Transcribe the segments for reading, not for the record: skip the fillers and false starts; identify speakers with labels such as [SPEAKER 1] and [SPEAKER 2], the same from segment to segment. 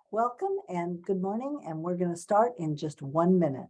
[SPEAKER 1] Welcome and good morning, and we're going to start in just 1 minute.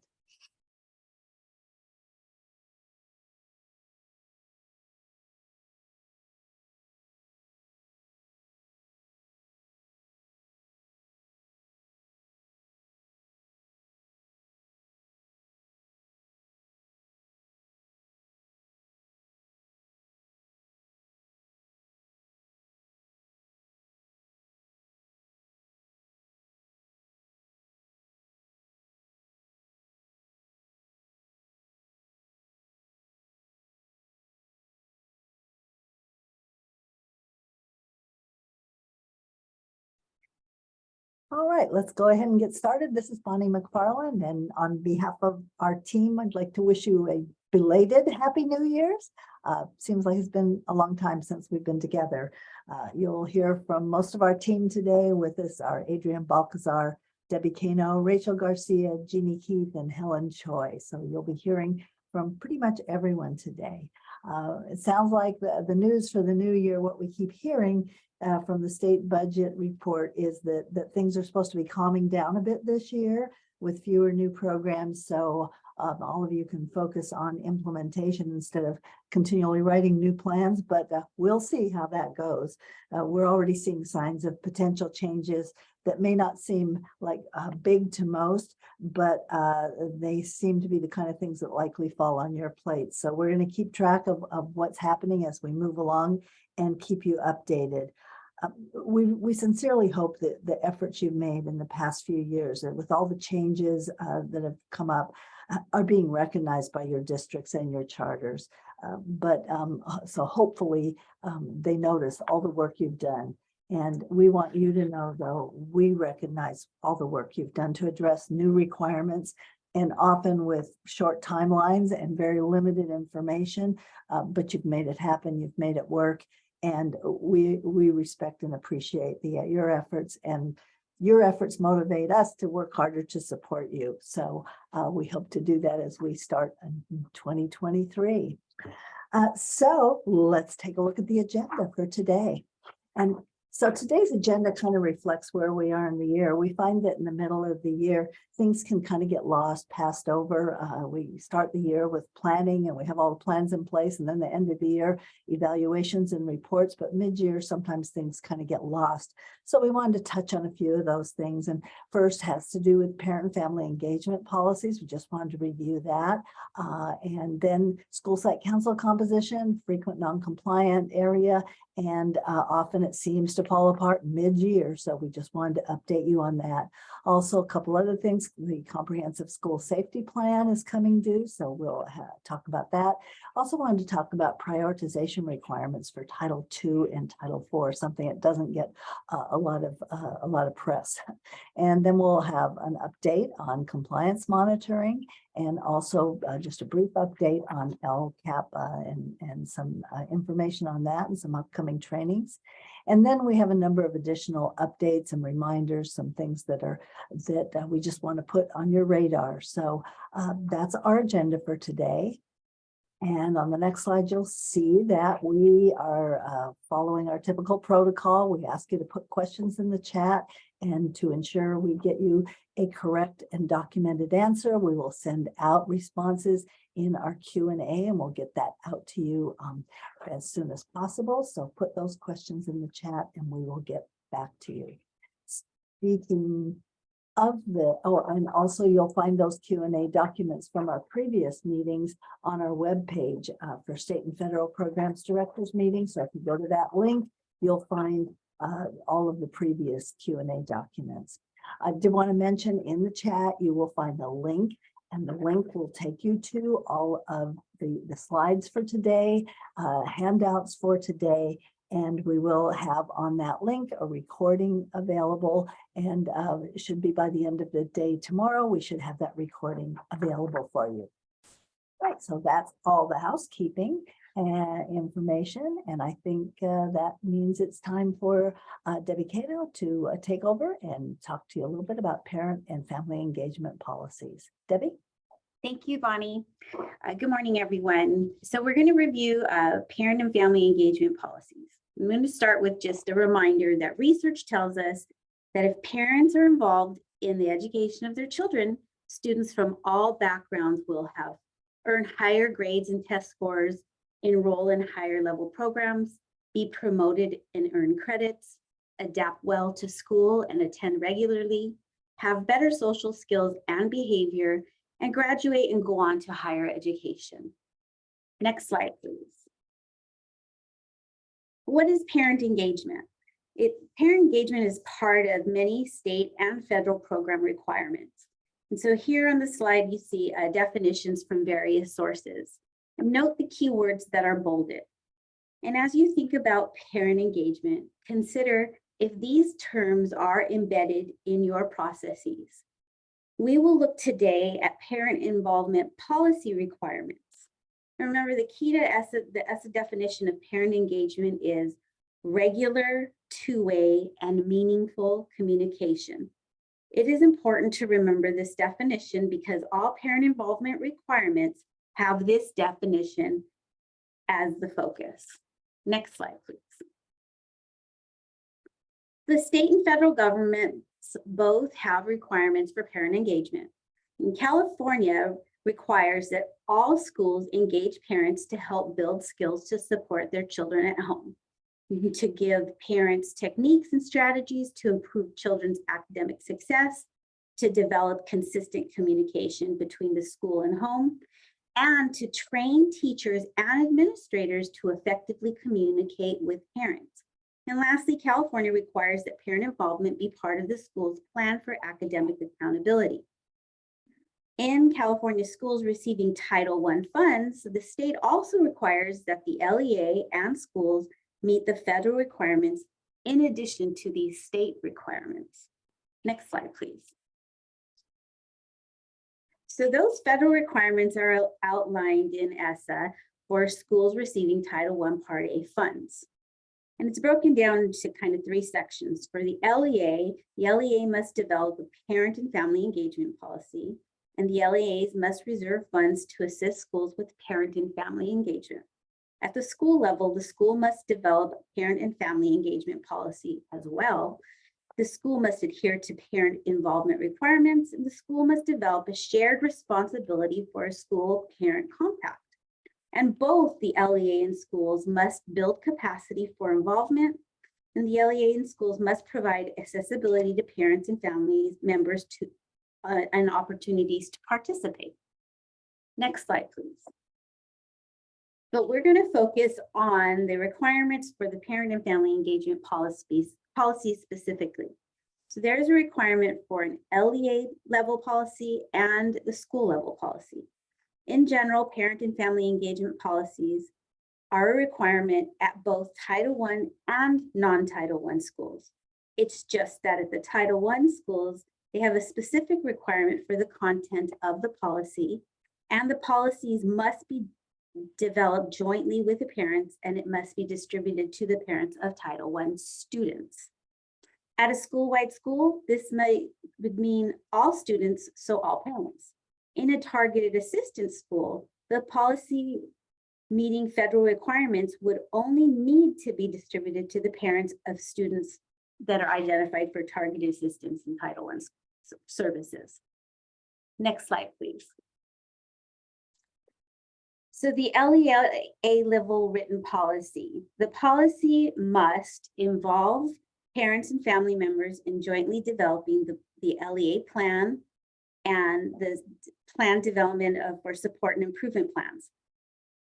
[SPEAKER 1] All right, let's go ahead and get started. This is Bonnie McFarland, and on behalf of our team, I'd like to wish you a belated Happy New Year's. Seems like it's been a long time since we've been together. You'll hear from most of our team today. With us are Adrienne Balcazar, Debbie Cano, Rachel Garcia, Jeannie Keith, and Helen Choi. So you'll be hearing from pretty much everyone today. It sounds like the news for the new year, what we keep hearing from the state budget report is that things are supposed to be calming down a bit this year with fewer new programs. So all of you can focus on implementation instead of continually writing new plans, but we'll see how that goes. We're already seeing signs of potential changes that may not seem like big to most, but they seem to be the kind of things that likely fall on your plate. So we're going to keep track of what's happening as we move along and keep you updated. We sincerely hope that the efforts you've made in the past few years, and with all the changes that have come up, are being recognized by your districts and your charters. So hopefully they notice all the work you've done. And we want you to know, though, we recognize all the work you've done to address new requirements, and often with short timelines and very limited information, but you've made it happen, you've made it work. And we respect and appreciate your efforts, and your efforts motivate us to work harder to support you. So we hope to do that as we start in 2023. So let's take a look at the agenda for today. And so today's agenda kind of reflects where we are in the year. We find that in the middle of the year, things can kind of get lost, passed over. We start the year with planning and we have all the plans in place, and then the end of the year, evaluations and reports, but mid-year, sometimes things kind of get lost. So we wanted to touch on a few of those things. And first has to do with parent and family engagement policies. We just wanted to review that. And then school site council composition, frequent non-compliant area, and often it seems to fall apart mid-year. So we just wanted to update you on that. Also, a couple other things. The comprehensive school safety plan is coming due, so we'll talk about that. Also wanted to talk about prioritization requirements for Title II and Title IV, something that doesn't get a lot of press. And then we'll have an update on compliance monitoring, and also just a brief update on LCAP and some information on that and some upcoming trainings. And then we have a number of additional updates and reminders, some things that we just want to put on your radar. So that's our agenda for today. And on the next slide, you'll see that we are following our typical protocol. We ask you to put questions in the chat, and to ensure we get you a correct and documented answer, we will send out responses in our Q&A, and we'll get that out to you as soon as possible. So put those questions in the chat and we will get back to you. Speaking of and also you'll find those Q&A documents from our previous meetings on our webpage for State and Federal Programs Directors Meeting. So if you go to that link, you'll find all of the previous Q&A documents. I did want to mention in the chat, you will find a link, and the link will take you to all of the slides for today, handouts for today, and we will have on that link a recording available, and it should be by the end of the day tomorrow. We should have that recording available for you. Right, so that's all the housekeeping information, and I think that means it's time for Debbie Cato to take over and talk to you a little bit about parent and family engagement policies. Debbie?
[SPEAKER 2] Thank you, Bonnie. Good morning, everyone. So we're going to review parent and family engagement policies. I'm going to start with just a reminder that research tells us that if parents are involved in the education of their children, students from all backgrounds will earn higher grades and test scores, enroll in higher level programs, be promoted and earn credits, adapt well to school and attend regularly, have better social skills and behavior, and graduate and go on to higher education. Next slide, please. What is parent engagement? Parent engagement is part of many state and federal program requirements. And so here on the slide, you see definitions from various sources. And note the keywords that are bolded. And as you think about parent engagement, consider if these terms are embedded in your processes. We will look today at parent involvement policy requirements. Remember, the key to the ESSA definition of parent engagement is regular, two-way, and meaningful communication. It is important to remember this definition because all parent involvement requirements have this definition as the focus. Next slide, please. The state and federal governments both have requirements for parent engagement. In California, requires that all schools engage parents to help build skills to support their children at home, to give parents techniques and strategies to improve children's academic success, to develop consistent communication between the school and home, and to train teachers and administrators to effectively communicate with parents. And lastly, California requires that parent involvement be part of the school's plan for academic accountability. In California schools receiving Title I funds, the state also requires that the LEA and schools meet the federal requirements in addition to these state requirements. Next slide, please. So those federal requirements are outlined in ESSA for schools receiving Title I Part A funds. And it's broken down into kind of three sections. For the LEA must develop a parent and family engagement policy, and the LEAs must reserve funds to assist schools with parent and family engagement. At the school level, the school must develop a parent and family engagement policy as well. The school must adhere to parent involvement requirements, and the school must develop a shared responsibility for a school-parent compact. And both the LEA and schools must build capacity for involvement, and the LEA and schools must provide accessibility to parents and family members and opportunities to participate. Next slide, please. But we're going to focus on the requirements for the parent and family engagement policies specifically. So there's a requirement for an LEA level policy and the school level policy. In general, parent and family engagement policies are a requirement at both Title I and non-Title I schools. It's just that at the Title I schools, they have a specific requirement for the content of the policy, and the policies must be developed jointly with the parents, and it must be distributed to the parents of Title I students. At a school-wide school, this would mean all students, so all parents. In a targeted assistance school, the policy meeting federal requirements would only need to be distributed to the parents of students that are identified for targeted assistance in Title I services. Next slide, please. So the LEA level written policy. The policy must involve parents and family members in jointly developing the LEA plan and the plan development for support and improvement plans.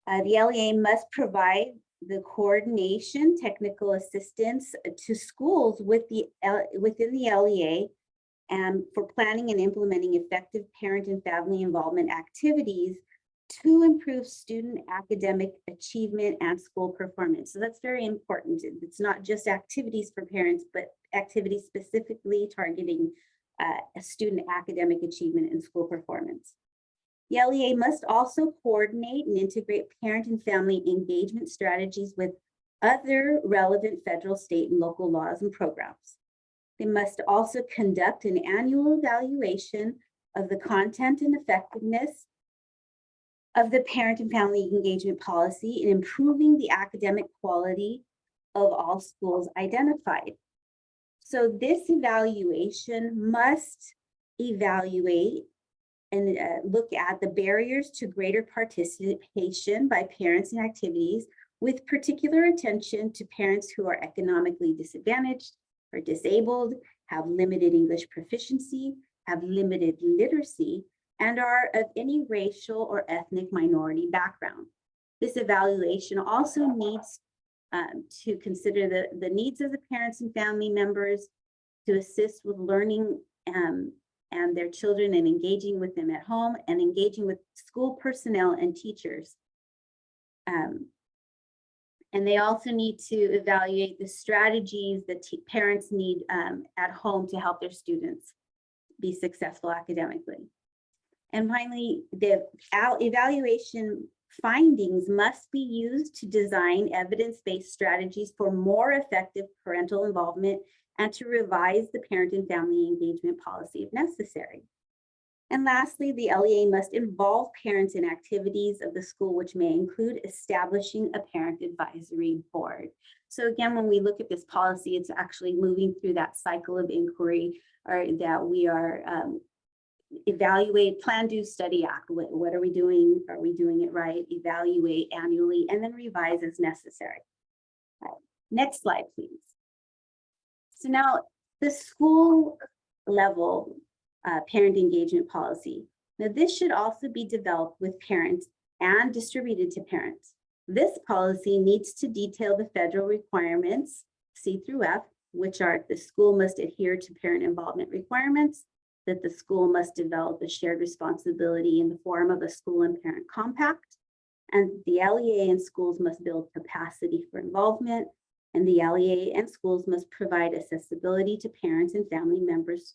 [SPEAKER 2] The LEA must provide the coordination, technical assistance to schools within the LEA and for planning and implementing effective parent and family involvement activities to improve student academic achievement and school performance. So that's very important. It's not just activities for parents, but activities specifically targeting student academic achievement and school performance. The LEA must also coordinate and integrate parent and family engagement strategies with other relevant federal, state, and local laws and programs. They must also conduct an annual evaluation of the content and effectiveness of the parent and family engagement policy in improving the academic quality of all schools identified. So this evaluation must evaluate and look at the barriers to greater participation by parents in activities, with particular attention to parents who are economically disadvantaged or disabled, have limited English proficiency, have limited literacy, and are of any racial or ethnic minority background. This evaluation also needs to consider the needs of the parents and family members, to assist with learning and their children and engaging with them at home, and engaging with school personnel and teachers. And they also need to evaluate the strategies that parents need at home to help their students be successful academically. And finally, the evaluation findings must be used to design evidence-based strategies for more effective parental involvement and to revise the parent and family engagement policy if necessary. And lastly, the LEA must involve parents in activities of the school, which may include establishing a parent advisory board. So again, when we look at this policy, it's actually moving through that cycle of inquiry, or that we are evaluate, plan, do, study, act. What are we doing? Are we doing it right? Evaluate annually, and then revise as necessary. Next slide, please. So now the school level parent engagement policy. Now this should also be developed with parents and distributed to parents. This policy needs to detail the federal requirements, C through F, which are the school must adhere to parent involvement requirements, that the school must develop a shared responsibility in the form of a school and parent compact, and the LEA and schools must build capacity for involvement, and the LEA and schools must provide accessibility to parents and family members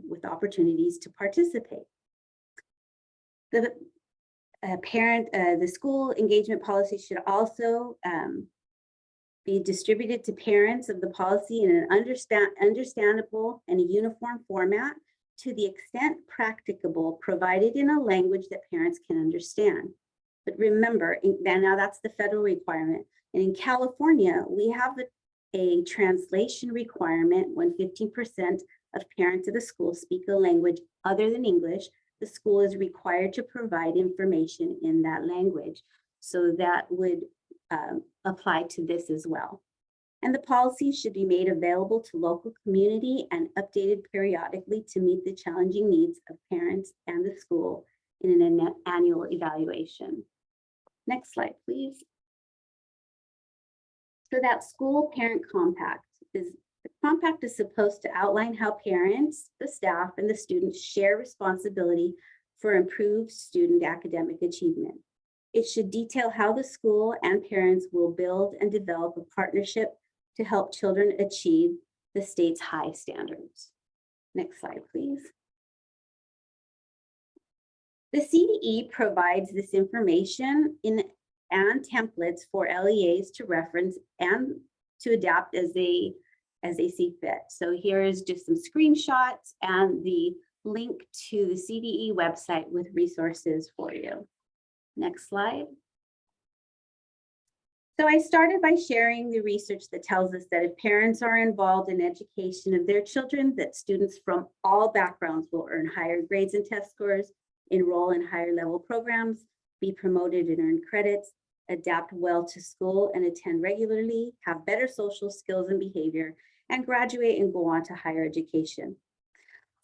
[SPEAKER 2] with opportunities to participate. The school engagement policy should also be distributed to parents of the policy in an understandable and a uniform format, to the extent practicable, provided in a language that parents can understand. But remember, now that's the federal requirement. And in California, we have a translation requirement when 15% of parents at a school speak a language other than English. The school is required to provide information in that language. So that would apply to this as well. And the policy should be made available to local community and updated periodically to meet the challenging needs of parents and the school in an annual evaluation. Next slide, please. So that school parent compact the compact is supposed to outline how parents, the staff, and the students share responsibility for improved student academic achievement. It should detail how the school and parents will build and develop a partnership to help children achieve the state's high standards. Next slide, please. The CDE provides this information and templates for LEAs to reference and to adapt as they see fit. So here is just some screenshots and the link to the CDE website with resources for you. Next slide. So I started by sharing the research that tells us that if parents are involved in education of their children, that students from all backgrounds will earn higher grades and test scores, enroll in higher level programs, be promoted and earn credits, adapt well to school and attend regularly, have better social skills and behavior, and graduate and go on to higher education.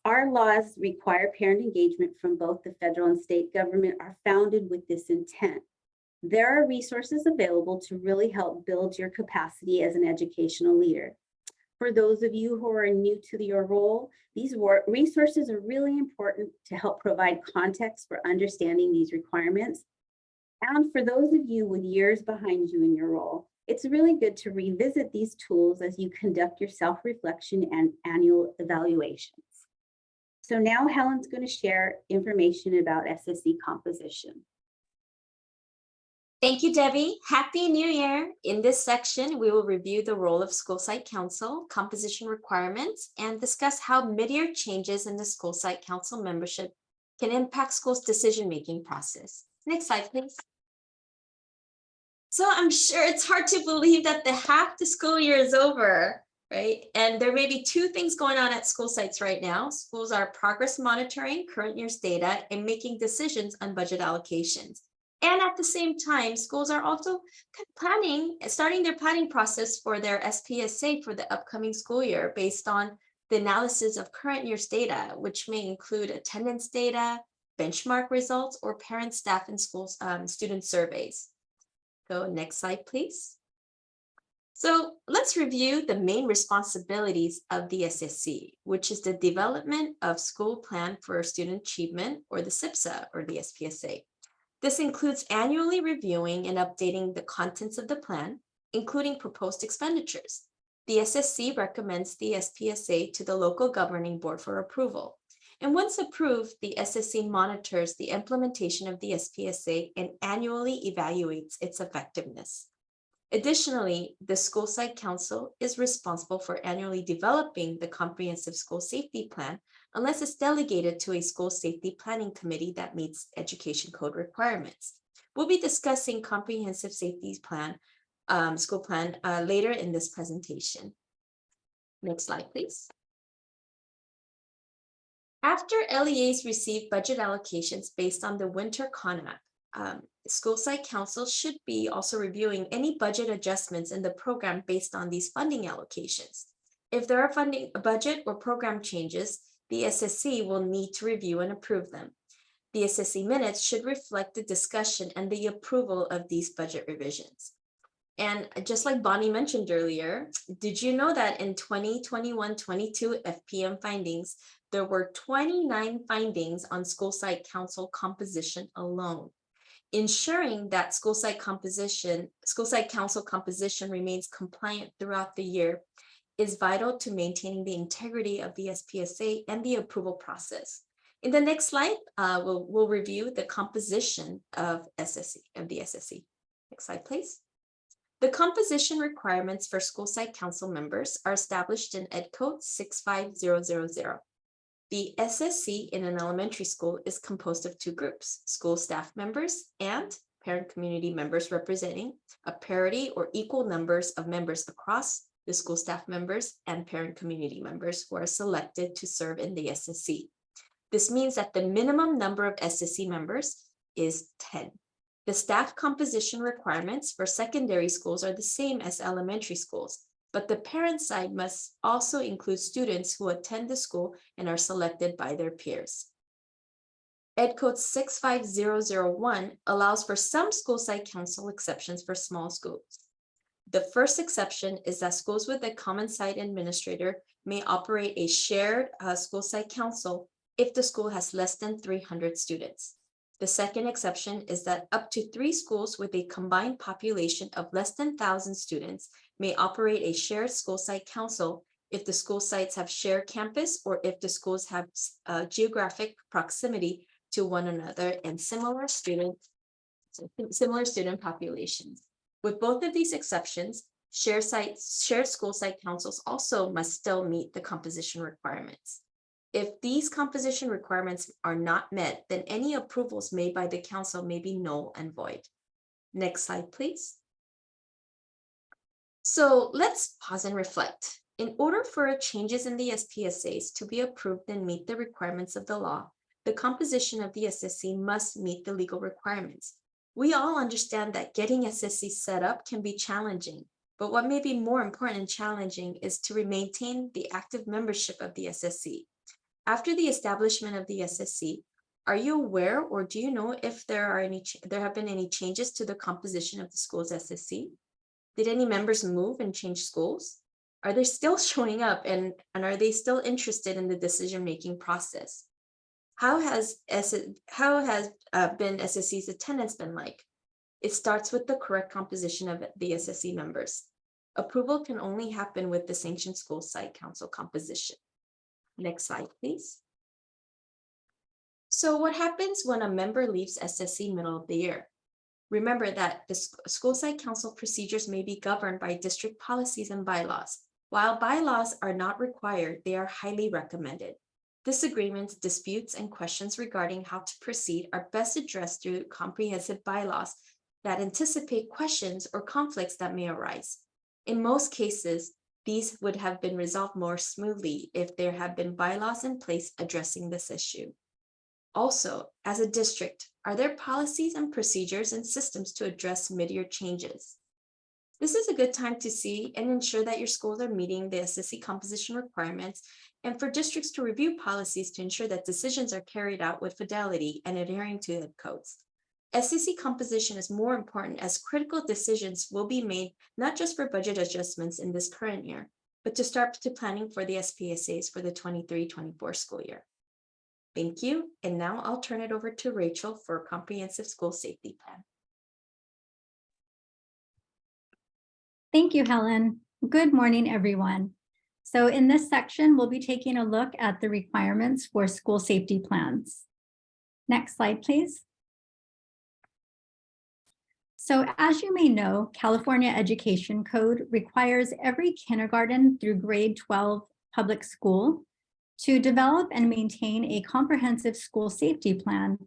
[SPEAKER 2] Our laws require parent engagement from both the federal and state government are founded with this intent. There are resources available to really help build your capacity as an educational leader. For those of you who are new to your role, these resources are really important to help provide context for understanding these requirements. And for those of you with years behind you in your role, it's really good to revisit these tools as you conduct your self-reflection and annual evaluations. So now Helen's going to share information about SSC composition.
[SPEAKER 3] Thank you, Debbie. Happy New Year. In this section, we will review the role of school site council, composition requirements, and discuss how mid-year changes in the school site council membership can impact schools' decision-making process. Next slide, please. So I'm sure it's hard to believe that half the school year is over. right? And there may be two things going on at school sites right now. Schools are progress monitoring current year's data and making decisions on budget allocations. And at the same time, schools are also starting their planning process for their SPSA for the upcoming school year based on the analysis of current year's data, which may include attendance data, benchmark results, or parent, staff, and schools student surveys. Go next slide, please. So let's review the main responsibilities of the SSC, which is the development of school plan for student achievement, or the SIPSA or the SPSA. This includes annually reviewing and updating the contents of the plan, including proposed expenditures. The SSC recommends the SPSA to the local governing board for approval. And once approved, the SSC monitors the implementation of the SPSA and annually evaluates its effectiveness. Additionally, the School Site Council is responsible for annually developing the comprehensive school safety plan unless it's delegated to a school safety planning committee that meets education code requirements. We'll be discussing comprehensive safety plan, school plan later in this presentation. Next slide, please. After LEAs receive budget allocations based on the winter CONAP, School Site Council should be also reviewing any budget adjustments in the program based on these funding allocations. If there are funding, budget, or program changes, the SSC will need to review and approve them. The SSC minutes should reflect the discussion and the approval of these budget revisions. And just like Bonnie mentioned earlier, did you know that in 2021-22 FPM findings, there were 29 findings on School Site Council composition alone? Ensuring that School Site Council composition remains compliant throughout the year is vital to maintaining the integrity of the SPSA and the approval process. In the next slide, we'll review the composition of the SSC. Next slide, please. The composition requirements for School Site Council members are established in Ed Code 65000. The SSC in an elementary school is composed of two groups: school staff members and parent community members, representing a parity or equal numbers of members across the school staff members and parent community members who are selected to serve in the SSC. This means that the minimum number of SSC members is 10. The staff composition requirements for secondary schools are the same as elementary schools, but the parent side must also include students who attend the school and are selected by their peers. Ed Code 65001 allows for some School Site Council exceptions for small schools. The first exception is that schools with a common site administrator may operate a shared School Site Council if the school has less than 300 students. The second exception is that up to 3 schools with a combined population of less than 1,000 students may operate a shared School Site Council if the school sites have shared campus or if the schools have geographic proximity to one another and similar student populations. With both of these exceptions, shared School Site Councils also must still meet the composition requirements. If these composition requirements are not met, then any approvals made by the council may be null and void. Next slide, please. So let's pause and reflect. In order for changes in the SPSAs to be approved and meet the requirements of the law, the composition of the SSC must meet the legal requirements. We all understand that getting SSC set up can be challenging, but what may be more important and challenging is to maintain the active membership of the SSC. After the establishment of the SSC, are you aware or do you know if there have been any changes to the composition of the school's SSC? Did any members move and change schools? Are they still showing up and are they still interested in the decision-making process? How has SSC's attendance been like? It starts with the correct composition of the SSC members. Approval can only happen with the sanctioned School Site Council composition. Next slide, please. So what happens when a member leaves SSC middle of the year? Remember that the School Site Council procedures may be governed by district policies and bylaws. While bylaws are not required, they are highly recommended. Disagreements, disputes, and questions regarding how to proceed are best addressed through comprehensive bylaws that anticipate questions or conflicts that may arise. In most cases, these would have been resolved more smoothly if there had been bylaws in place addressing this issue. Also, as a district, are there policies and procedures and systems to address mid-year changes? This is a good time to see and ensure that your schools are meeting the SSC composition requirements, and for districts to review policies to ensure that decisions are carried out with fidelity and adhering to the codes. SSC composition is more important as critical decisions will be made not just for budget adjustments in this current year, but to start to planning for the SPSAs for the 23-24 school year. Thank you, and now I'll turn it over to Rachel for a comprehensive school safety plan.
[SPEAKER 4] Thank you, Helen. Good morning, everyone. So in this section, we'll be taking a look at the requirements for school safety plans. Next slide, please. So as you may know, California Education Code requires every kindergarten through grade 12 public school to develop and maintain a comprehensive school safety plan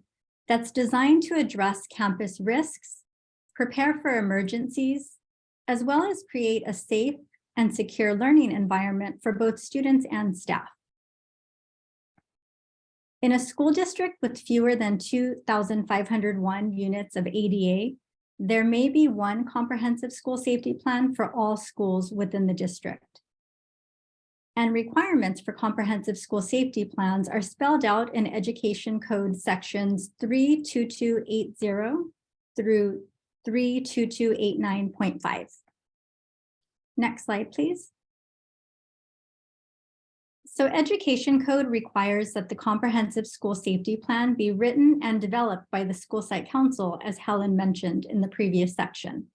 [SPEAKER 4] that's designed to address campus risks, prepare for emergencies, as well as create a safe and secure learning environment for both students and staff. In a school district with fewer than 2,501 units of ADA, there may be one comprehensive school safety plan for all schools within the district. And requirements for comprehensive school safety plans are spelled out in Education Code sections 32280 through 32289.5. Next slide, please. So Education Code requires that the comprehensive school safety plan be written and developed by the school site council, as Helen mentioned in the previous section.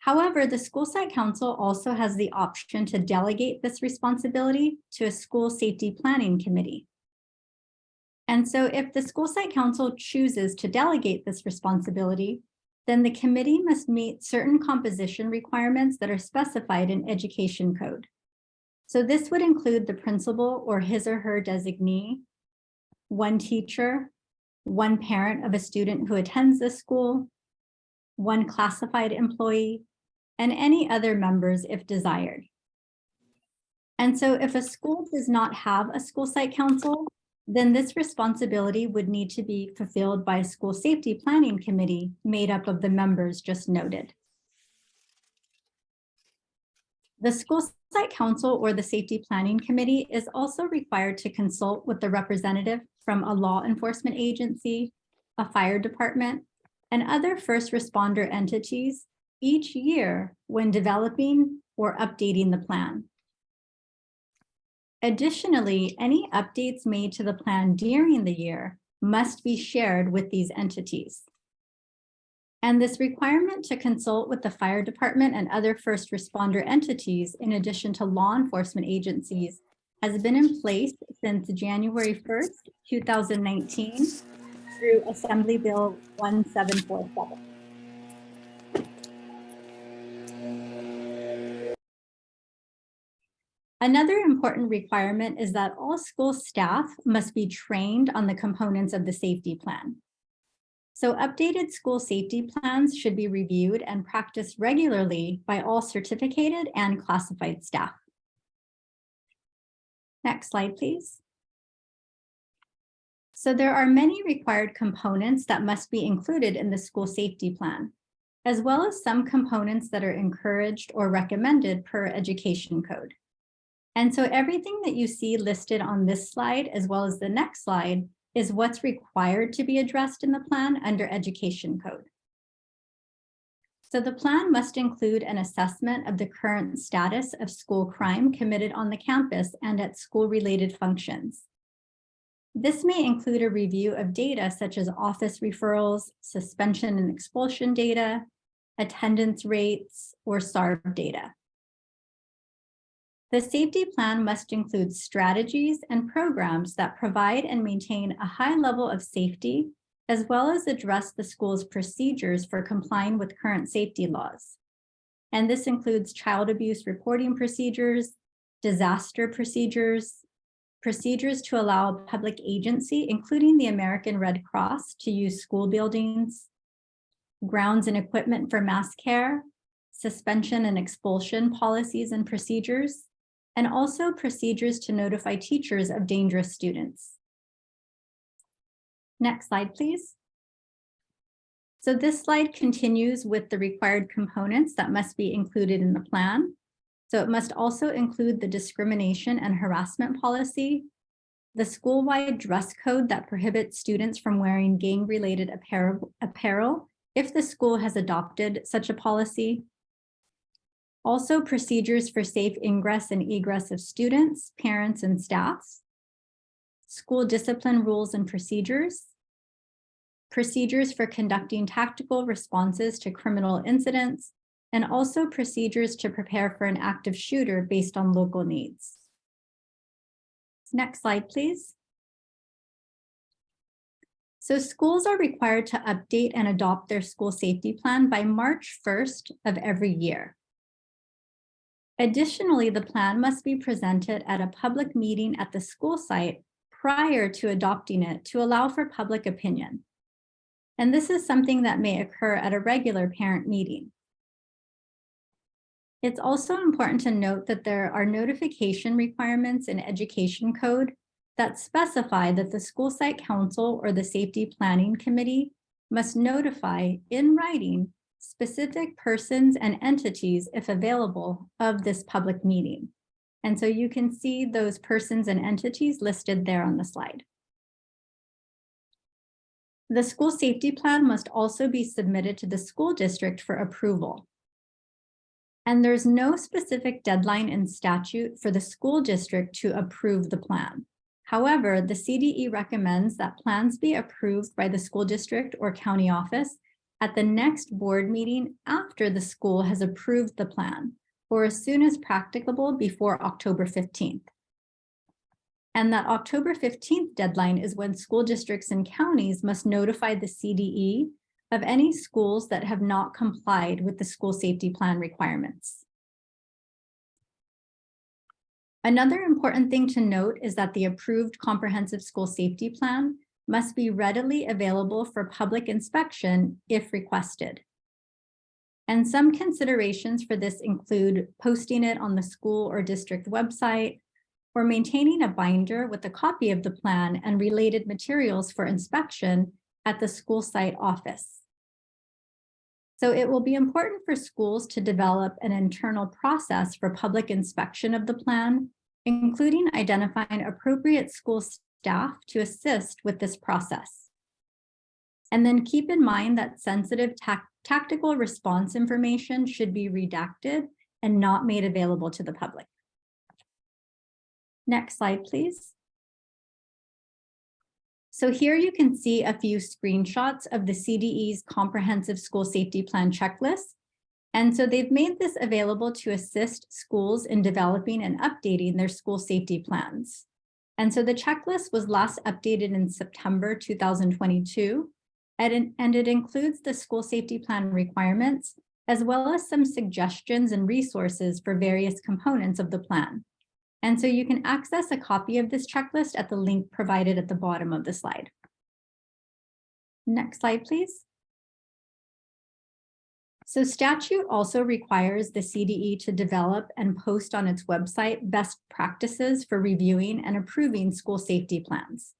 [SPEAKER 4] However, the school site council also has the option to delegate this responsibility to a school safety planning committee. And so if the school site council chooses to delegate this responsibility, then the committee must meet certain composition requirements that are specified in Education Code. So this would include the principal or his or her designee, one teacher, one parent of a student who attends the school, one classified employee, and any other members if desired. And so if a school does not have a school site council, then this responsibility would need to be fulfilled by a school safety planning committee made up of the members just noted. The school site council or the safety planning committee is also required to consult with the representative from a law enforcement agency, a fire department, and other first responder entities each year when developing or updating the plan. Additionally, any updates made to the plan during the year must be shared with these entities. And this requirement to consult with the fire department and other first responder entities, in addition to law enforcement agencies, has been in place since January 1st, 2019 through Assembly Bill 1747. Another important requirement is that all school staff must be trained on the components of the safety plan. So updated school safety plans should be reviewed and practiced regularly by all certificated and classified staff. Next slide, please. So there are many required components that must be included in the school safety plan, as well as some components that are encouraged or recommended per Education Code. And so everything that you see listed on this slide, as well as the next slide, is what's required to be addressed in the plan under Education Code. So the plan must include an assessment of the current status of school crime committed on the campus and at school-related functions. This may include a review of data such as office referrals, suspension and expulsion data, attendance rates, or SARB data. The safety plan must include strategies and programs that provide and maintain a high level of safety, as well as address the school's procedures for complying with current safety laws. And this includes child abuse reporting procedures, disaster procedures, procedures to allow a public agency, including the American Red Cross, to use school buildings, grounds and equipment for mass care, suspension and expulsion policies and procedures, and also procedures to notify teachers of dangerous students. Next slide, please. So this slide continues with the required components that must be included in the plan. So it must also include the discrimination and harassment policy, the school-wide dress code that prohibits students from wearing gang-related apparel if the school has adopted such a policy. Also, procedures for safe ingress and egress of students, parents, and staff, school discipline rules and procedures for conducting tactical responses to criminal incidents, and also procedures to prepare for an active shooter based on local needs. Next slide, please. So schools are required to update and adopt their school safety plan by March 1st of every year. Additionally, the plan must be presented at a public meeting at the school site prior to adopting it to allow for public opinion. And this is something that may occur at a regular parent meeting. It's also important to note that there are notification requirements in Education Code that specify that the school site council or the safety planning committee must notify in writing specific persons and entities, if available, of this public meeting. And so you can see those persons and entities listed there on the slide. The school safety plan must also be submitted to the school district for approval. And there's no specific deadline in statute for the school district to approve the plan. However, the CDE recommends that plans be approved by the school district or county office at the next board meeting after the school has approved the plan, or as soon as practicable before October 15th. And that October 15th deadline is when school districts and counties must notify the CDE of any schools that have not complied with the school safety plan requirements. Another important thing to note is that the approved comprehensive school safety plan must be readily available for public inspection if requested. And some considerations for this include posting it on the school or district website, or maintaining a binder with a copy of the plan and related materials for inspection at the school site office. So it will be important for schools to develop an internal process for public inspection of the plan, including identifying appropriate school staff to assist with this process. And then keep in mind that sensitive tactical response information should be redacted and not made available to the public. Next slide, please. So here you can see a few screenshots of the CDE's comprehensive school safety plan checklist. And so they've made this available to assist schools in developing and updating their school safety plans. And so the checklist was last updated in September 2022, and it includes the school safety plan requirements, as well as some suggestions and resources for various components of the plan. And so you can access a copy of this checklist at the link provided at the bottom of the slide. Next slide, please. So statute also requires the CDE to develop and post on its website best practices for reviewing and approving school safety plans.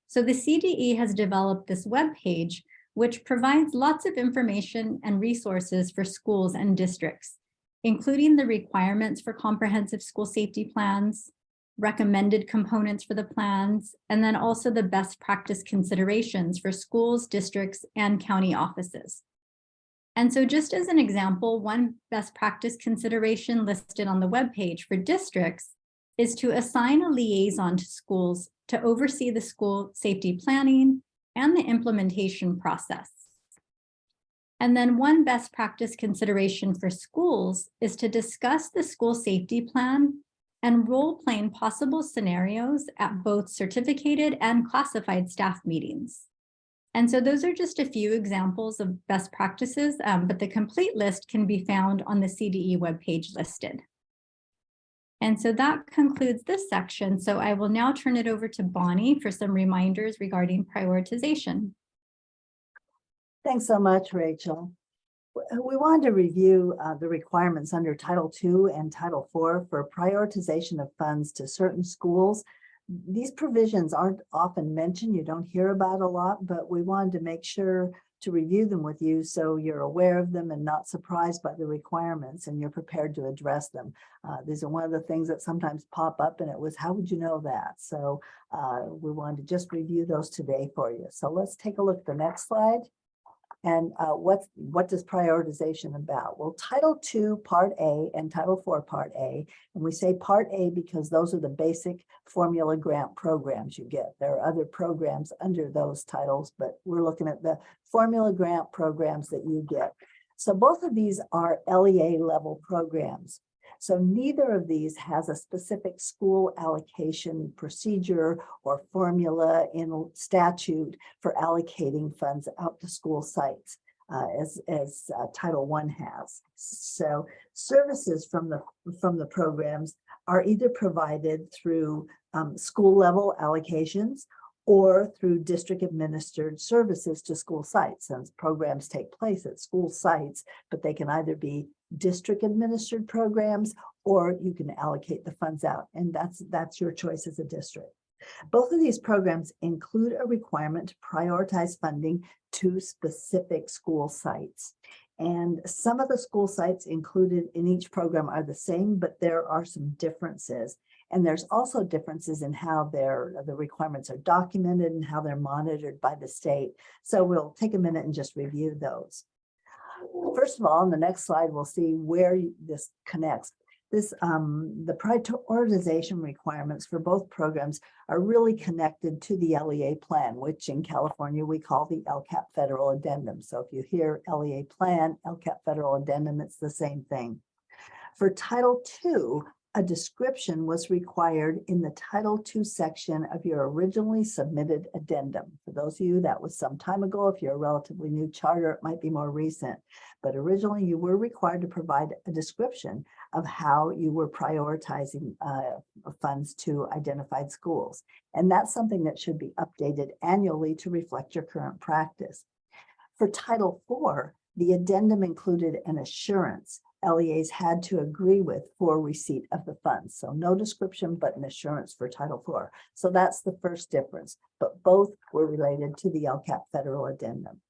[SPEAKER 4] So the CDE has developed this web page, which provides lots of information and resources for schools and districts, including the requirements for comprehensive school safety plans, recommended components for the plans, and then also the best practice considerations for schools, districts, and county offices. And so just as an example, one best practice consideration listed on the webpage for districts is to assign a liaison to schools to oversee the school safety planning and the implementation process. And then one best practice consideration for schools is to discuss the school safety plan and role-playing possible scenarios at both certificated and classified staff meetings. And so those are just a few examples of best practices, but the complete list can be found on the CDE webpage listed. And so that concludes this section. So I will now turn it over to Bonnie for some reminders regarding prioritization.
[SPEAKER 1] Thanks so much, Rachel. We wanted to review the requirements under Title II and Title IV for prioritization of funds to certain schools. These provisions aren't often mentioned, you don't hear about a lot, but we wanted to make sure to review them with you so you're aware of them and not surprised by the requirements and you're prepared to address them. These are one of the things that sometimes pop up, and it was, how would you know that? So we wanted to just review those today for you. So let's take a look at the next slide. And what does prioritization about? Well, Title II Part A and Title IV Part A, and we say Part A because those are the basic formula grant programs you get. There are other programs under those titles, but we're looking at the formula grant programs that you get. So both of these are LEA level programs. So neither of these has a specific school allocation procedure or formula in statute for allocating funds out to school sites as Title I has. So services from the programs are either provided through school level allocations or through district administered services to school sites. Since programs take place at school sites, but they can either be district administered programs or you can allocate the funds out, and that's your choice as a district. Both of these programs include a requirement to prioritize funding to specific school sites. And some of the school sites included in each program are the same, but there are some differences. And there's also differences in how the requirements are documented and how they're monitored by the state. So we'll take a minute and just review those. First of all, on the next slide, we'll see where this connects. The prioritization requirements for both programs are really connected to the LEA plan, which in California we call the LCAP Federal Addendum. So if you hear LEA plan, LCAP Federal Addendum, it's the same thing. For Title II, a description was required in the Title II section of your originally submitted addendum. For those of you, that was some time ago. If you're a relatively new charter, it might be more recent. But originally, you were required to provide a description of how you were prioritizing funds to identified schools. And that's something that should be updated annually to reflect your current practice. For Title IV, the addendum included an assurance LEAs had to agree with for receipt of the funds. So no description, but an assurance for Title IV. So that's the first difference, but both were related to the LCAP Federal Addendum.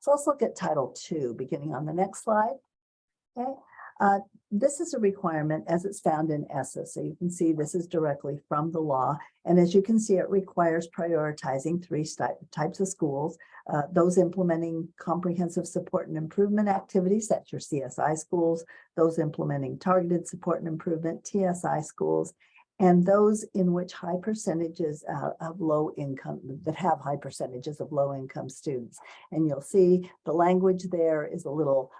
[SPEAKER 1] So let's look at Title II, beginning on the next slide. Okay. This is a requirement as it's found in ESSA. So you can see this is directly from the law. And as you can see, it requires prioritizing three types of schools. Those implementing comprehensive support and improvement activities, that's your CSI schools, those implementing targeted support and improvement, TSI schools, and those in which high percentages of low income, that have high percentages of low income students. And you'll see the language there is a little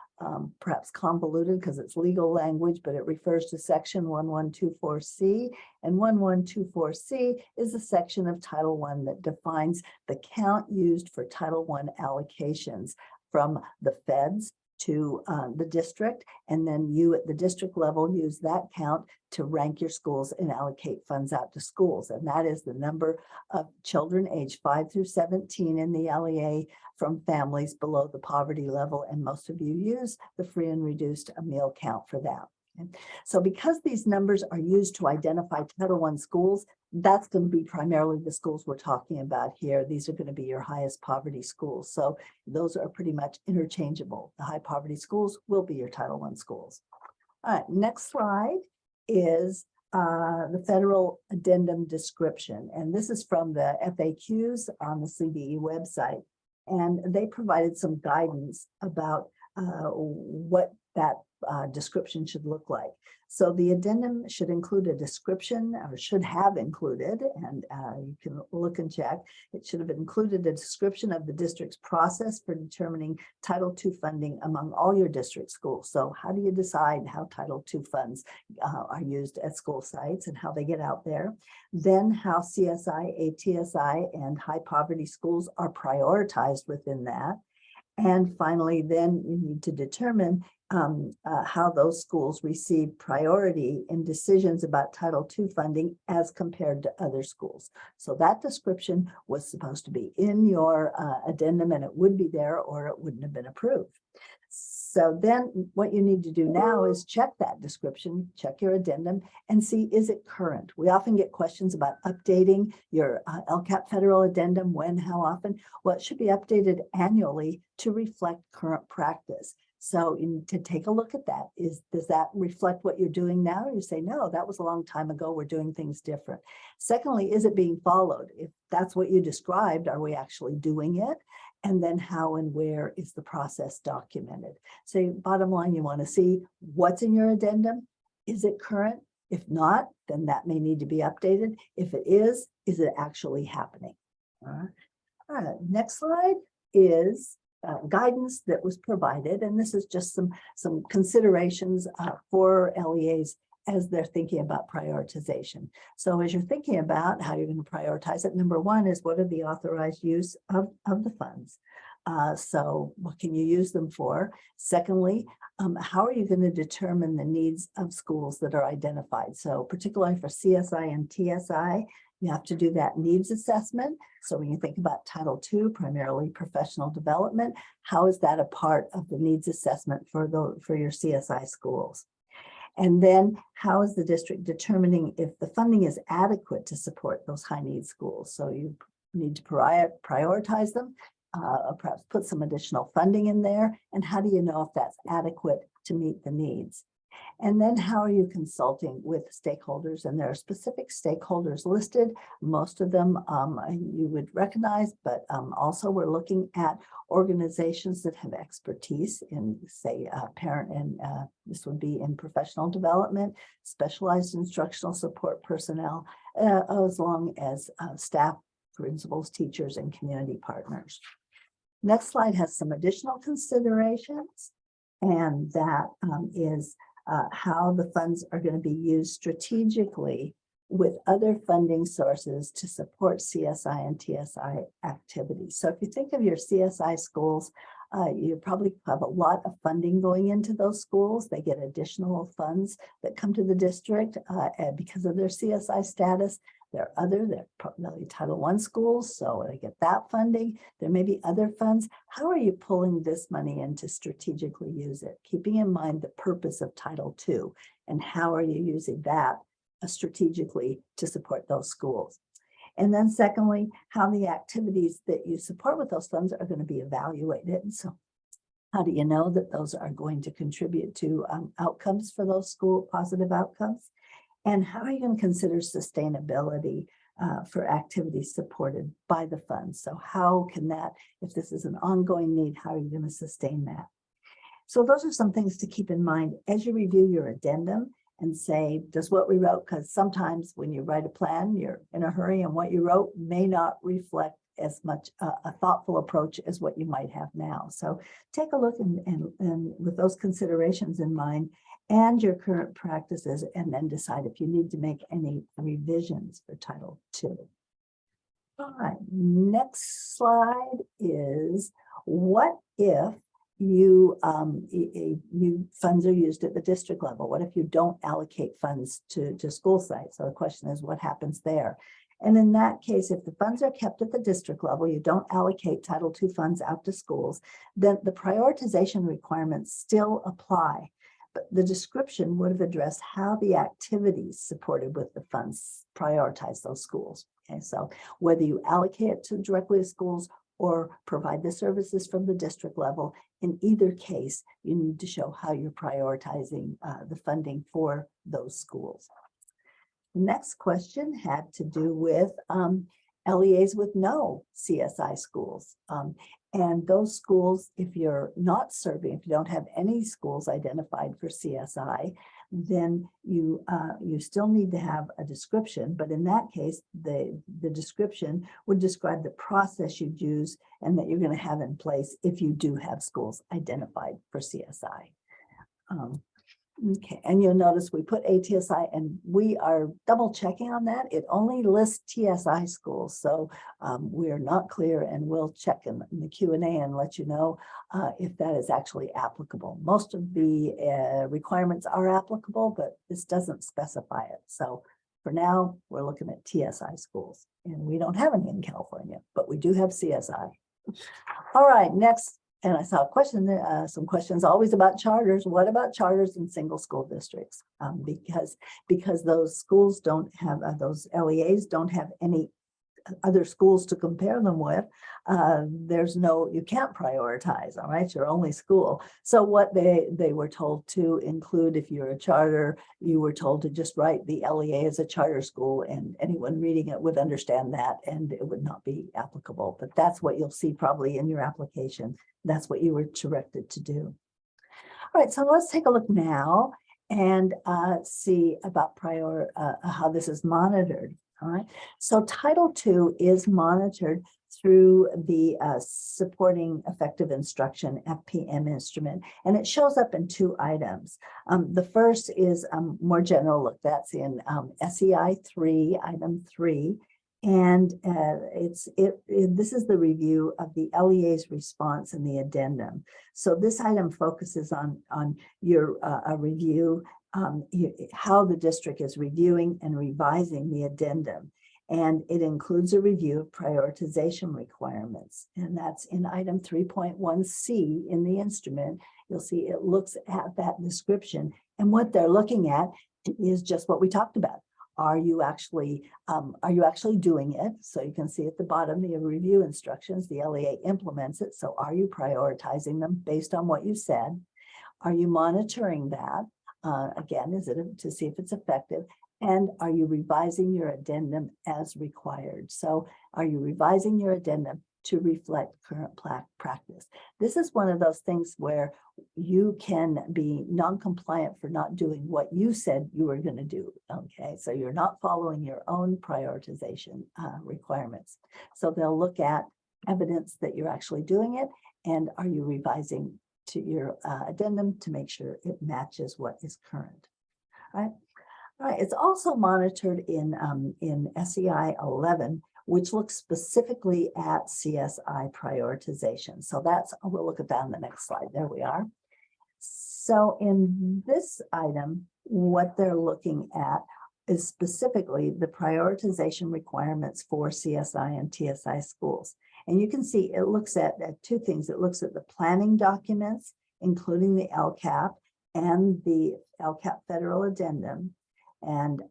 [SPEAKER 1] perhaps convoluted because it's legal language, but it refers to section 1124C, and 1124C is a section of Title I that defines the count used for Title I allocations from the feds to the district, and then you at the district level use that count to rank your schools and allocate funds out to schools. And that is the number of children aged 5 through 17 in the LEA from families below the poverty level. And most of you use the free and reduced meal count for that. Okay. So because these numbers are used to identify Title I schools, that's going to be primarily the schools we're talking about here. These are going to be your highest poverty schools. So those are pretty much interchangeable. The high poverty schools will be your Title I schools. All right, next slide is the federal addendum description. And this is from the FAQs on the CDE website. And they provided some guidance about what that description should look like. So the addendum should include a description, or should have included, and you can look and check, it should have included a description of the district's process for determining Title II funding among all your district schools. So how do you decide how Title II funds are used at school sites and how they get out there? Then how CSI, ATSI, and high poverty schools are prioritized within that. And finally, then you need to determine how those schools receive priority in decisions about Title II funding as compared to other schools. So that description was supposed to be in your addendum, and it would be there or it wouldn't have been approved. So then what you need to do now is check that description, check your addendum, and see, is it current? We often get questions about updating your LCAP federal addendum, when, how often. Well, it should be updated annually to reflect current practice. So you need to take a look at that. Does that reflect what you're doing now? You say, no, that was a long time ago. We're doing things different. Secondly, is it being followed? If that's what you described, are we actually doing it? And then how and where is the process documented? So bottom line, you want to see what's in your addendum. Is it current? If not, then that may need to be updated. If it is it actually happening? All right, next slide is guidance that was provided, and this is just some considerations for LEAs as they're thinking about prioritization. So as you're thinking about how you're going to prioritize it, number one is, what are the authorized use of the funds? So what can you use them for? Secondly, how are you going to determine the needs of schools that are identified? So particularly for CSI and TSI, you have to do that needs assessment. So when you think about Title II, primarily professional development, how is that a part of the needs assessment for your CSI schools? And then how is the district determining if the funding is adequate to support those high need schools? So you need to prioritize them, or perhaps put some additional funding in there. And how do you know if that's adequate to meet the needs? And then how are you consulting with stakeholders? And there are specific stakeholders listed. Most of them you would recognize, but also we're looking at organizations that have expertise in, say, parent and this would be in professional development, specialized instructional support personnel, as long as staff, principals, teachers, and community partners. Next slide has some additional considerations, and that is how the funds are going to be used strategically with other funding sources to support CSI and TSI activities. So if you think of your CSI schools, you probably have a lot of funding going into those schools. They get additional funds that come to the district because of their CSI status. They're probably Title I schools, so they get that funding. There may be other funds. How are you pulling this money in to strategically use it? Keeping in mind the purpose of Title II, and how are you using that strategically to support those schools? And then secondly, how the activities that you support with those funds are going to be evaluated. So how do you know that those are going to contribute to outcomes for those school positive outcomes? And how are you going to consider sustainability for activities supported by the funds? So how can that, if this is an ongoing need, how are you going to sustain that? So those are some things to keep in mind as you review your addendum and say, does what we wrote, because sometimes when you write a plan, you're in a hurry and what you wrote may not reflect as much a thoughtful approach as what you might have now. So take a look and with those considerations in mind and your current practices, and then decide if you need to make any revisions for Title II. All right, next slide is, what if you funds are used at the district level? What if you don't allocate funds to school sites? So the question is, what happens there? And in that case, if the funds are kept at the district level, you don't allocate Title II funds out to schools, then the prioritization requirements still apply. But the description would have addressed how the activities supported with the funds prioritize those schools. Okay, so whether you allocate it to directly to schools or provide the services from the district level, in either case, you need to show how you're prioritizing the funding for those schools. Next question had to do with LEAs with no CSI schools. And those schools, if you're not serving, if you don't have any schools identified for CSI, then you still need to have a description. But in that case, the description would describe the process you'd use and that you're going to have in place if you do have schools identified for CSI. Okay, and you'll notice we put ATSI and we are double checking on that. It only lists TSI schools. So we're not clear, and we'll check in the Q&A and let you know if that is actually applicable. Most of the requirements are applicable, but this doesn't specify it. So for now, we're looking at TSI schools, and we don't have any in California, but we do have CSI. All right, next And I saw a question, some questions always about charters. What about charters in single school districts? Because those schools don't have, those LEAs don't have any other schools to compare them with. You can't prioritize, all right, your only school. So what they were told to include, if you're a charter, you were told to just write the LEA as a charter school, and anyone reading it would understand that, and it would not be applicable. But that's what you'll see probably in your application. That's what you were directed to do. All right, so let's take a look now and see about how this is monitored. All right, so Title II is monitored through the Supporting Effective Instruction FPM instrument, and it shows up in two items. The first is more general look. That's in SEI 3, item 3. And this is the review of the LEA's response and the addendum. So this item focuses on your a review, how the district is reviewing and revising the addendum. And it includes a review of prioritization requirements. And that's in item 3.1C in the instrument. You'll see it looks at that description. And what they're looking at is just what we talked about. Are you actually doing it? So you can see at the bottom, the review instructions, the LEA implements it. So are you prioritizing them based on what you said? Are you monitoring that? Again, is it to see if it's effective? And are you revising your addendum as required? So are you revising your addendum to reflect current practice? This is one of those things where you can be non-compliant for not doing what you said you were going to do. Okay, so you're not following your own prioritization requirements. So they'll look at evidence that you're actually doing it, and are you revising to your addendum to make sure it matches what is current. All right. All right. It's also monitored in SEI 11, which looks specifically at CSI prioritization. So we'll look at that on the next slide. There we are. So in this item, what they're looking at is specifically the prioritization requirements for CSI and TSI schools. And you can see it looks at two things. It looks at the planning documents, including the LCAP and the LCAP federal addendum. And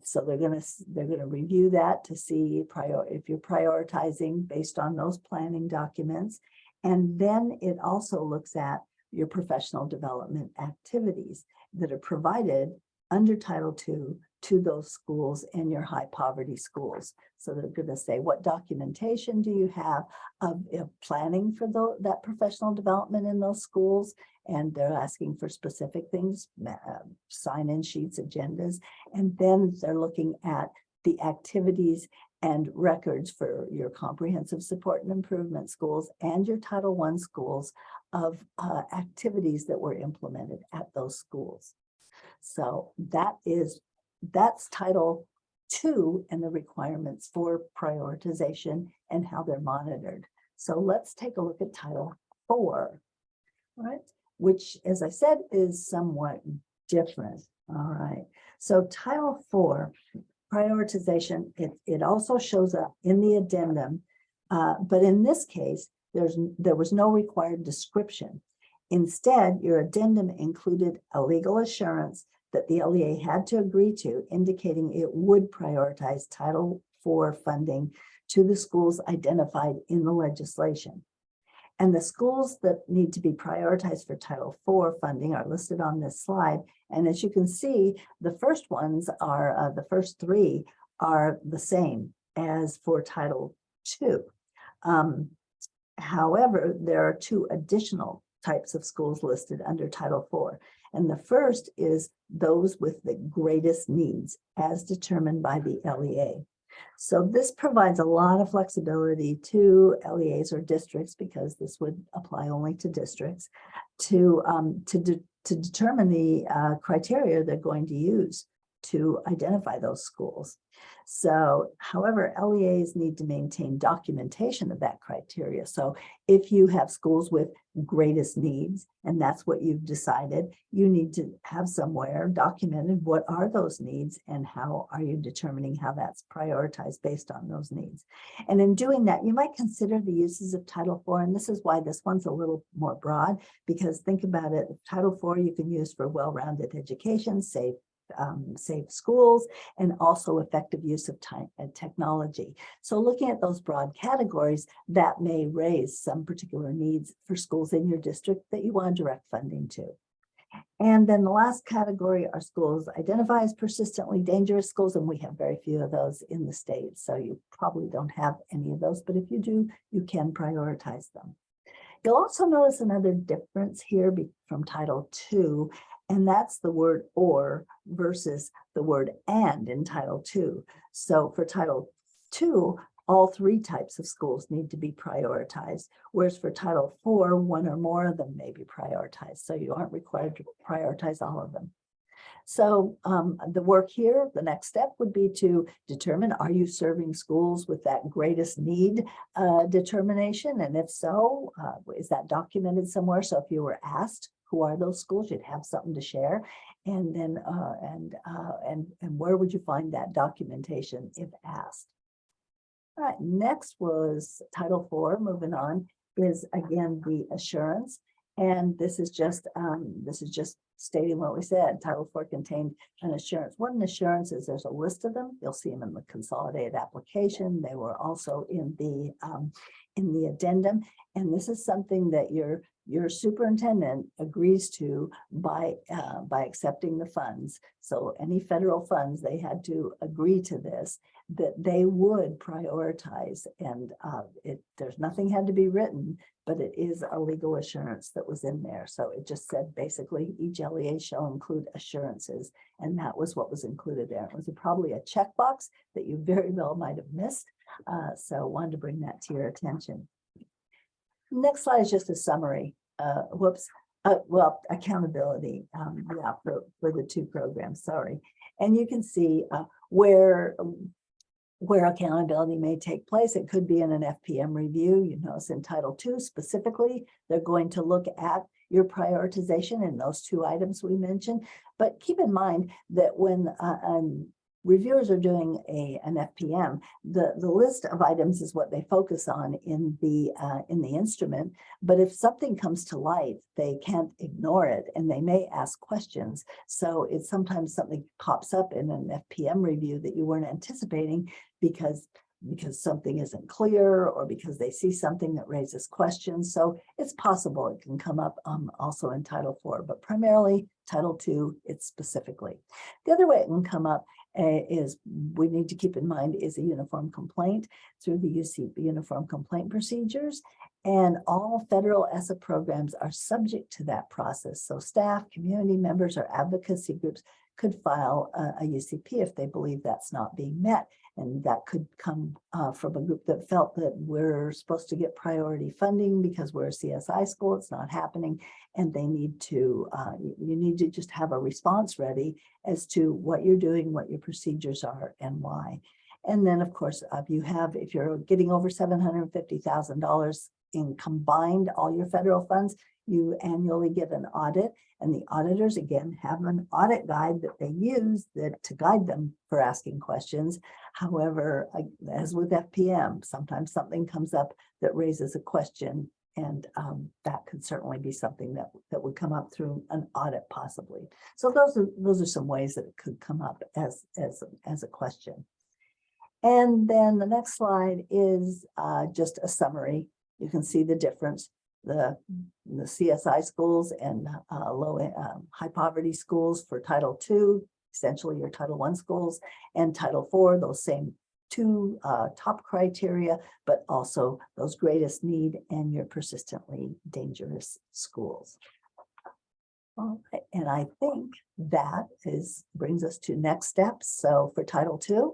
[SPEAKER 1] so they're gonna review that to see if you're prioritizing based on those planning documents. And then it also looks at your professional development activities that are provided under Title II to those schools and your high poverty schools. So they're going to say, what documentation do you have of planning for that professional development in those schools? And they're asking for specific things, sign-in sheets, agendas, and then they're looking at the activities and records for your comprehensive support and improvement schools and your Title I schools of activities that were implemented at those schools. So that's Title II and the requirements for prioritization and how they're monitored. So let's take a look at Title IV, right? Which, as I said, is somewhat different. All right. So Title IV, prioritization, it also shows up in the addendum, but in this case, there was no required description. Instead, your addendum included a legal assurance that the LEA had to agree to, indicating it would prioritize Title IV funding to the schools identified in the legislation. And the schools that need to be prioritized for Title IV funding are listed on this slide. And as you can see, the first ones are, the first three are the same as for Title II. However, there are two additional types of schools listed under Title IV. And the first is those with the greatest needs as determined by the LEA. So this provides a lot of flexibility to LEAs or districts, because this would apply only to districts, to determine the criteria they're going to use to identify those schools. So, however, LEAs need to maintain documentation of that criteria. So if you have schools with greatest needs, and that's what you've decided, you need to have somewhere documented what are those needs and how are you determining how that's prioritized based on those needs. And in doing that, you might consider the uses of Title IV, and this is why this one's a little more broad, because think about it, Title IV you can use for well-rounded education, safe schools, and also effective use of time and technology. So looking at those broad categories, that may raise some particular needs for schools in your district that you want to direct funding to. And then the last category are schools identified as persistently dangerous schools, and we have very few of those in the state. So you probably don't have any of those, but if you do, you can prioritize them. You'll also notice another difference here from Title II, and that's the word or versus the word and in Title II. So for Title II, all three types of schools need to be prioritized, whereas for Title IV, one or more of them may be prioritized. So you aren't required to prioritize all of them. So the work here, the next step would be to determine, are you serving schools with that greatest need determination? And if so, is that documented somewhere? So if you were asked, who are those schools, you'd have something to share. And then, and where would you find that documentation if asked? All right, next was Title IV, moving on, is again the assurance. And this is just stating what we said. Title IV contained an assurance. What an assurance is, there's a list of them. You'll see them in the consolidated application. They were also in the addendum. And this is something that your superintendent agrees to by accepting the funds. So any federal funds, they had to agree to this, that they would prioritize. And there's nothing had to be written, but it is a legal assurance that was in there. So it just said basically each LEA shall include assurances, and that was what was included there. It was probably a checkbox that you very well might have missed. So wanted to bring that to your attention. Next slide is just a summary. Well, accountability, yeah, for the two programs, sorry. And you can see where accountability may take place. It could be in an FPM review. You notice in Title II specifically, they're going to look at your prioritization in those two items we mentioned. But keep in mind that when reviewers are doing an FPM, the list of items is what they focus on in the instrument. But if something comes to light, they can't ignore it, and they may ask questions. So it's sometimes something pops up in an FPM review that you weren't anticipating because something isn't clear, or because they see something that raises questions. So it's possible it can come up also in Title IV, but primarily Title II, it's specifically. The other way it can come up is, we need to keep in mind, is a uniform complaint through the uniform complaint procedures. And all federal ESSA programs are subject to that process. So staff, community members, or advocacy groups could file a UCP if they believe that's not being met. And that could come from a group that felt that we're supposed to get priority funding because we're a CSI school, it's not happening. And they need to, you need to just have a response ready as to what you're doing, what your procedures are, and why. And then of course, if you're getting over $750,000 in combined all your federal funds, you annually get an audit, and the auditors again have an audit guide that they use to guide them for asking questions. However, as with FPM, sometimes something comes up that raises a question, and that could certainly be something that would come up through an audit possibly. So those are some ways that it could come up as a question. And then the next slide is just a summary. You can see the difference. The CSI schools and high poverty schools for Title II, essentially your Title I schools, and Title IV, those same two top criteria, but also those greatest need and your persistently dangerous schools. All right, and I think that brings us to next steps. So for Title II,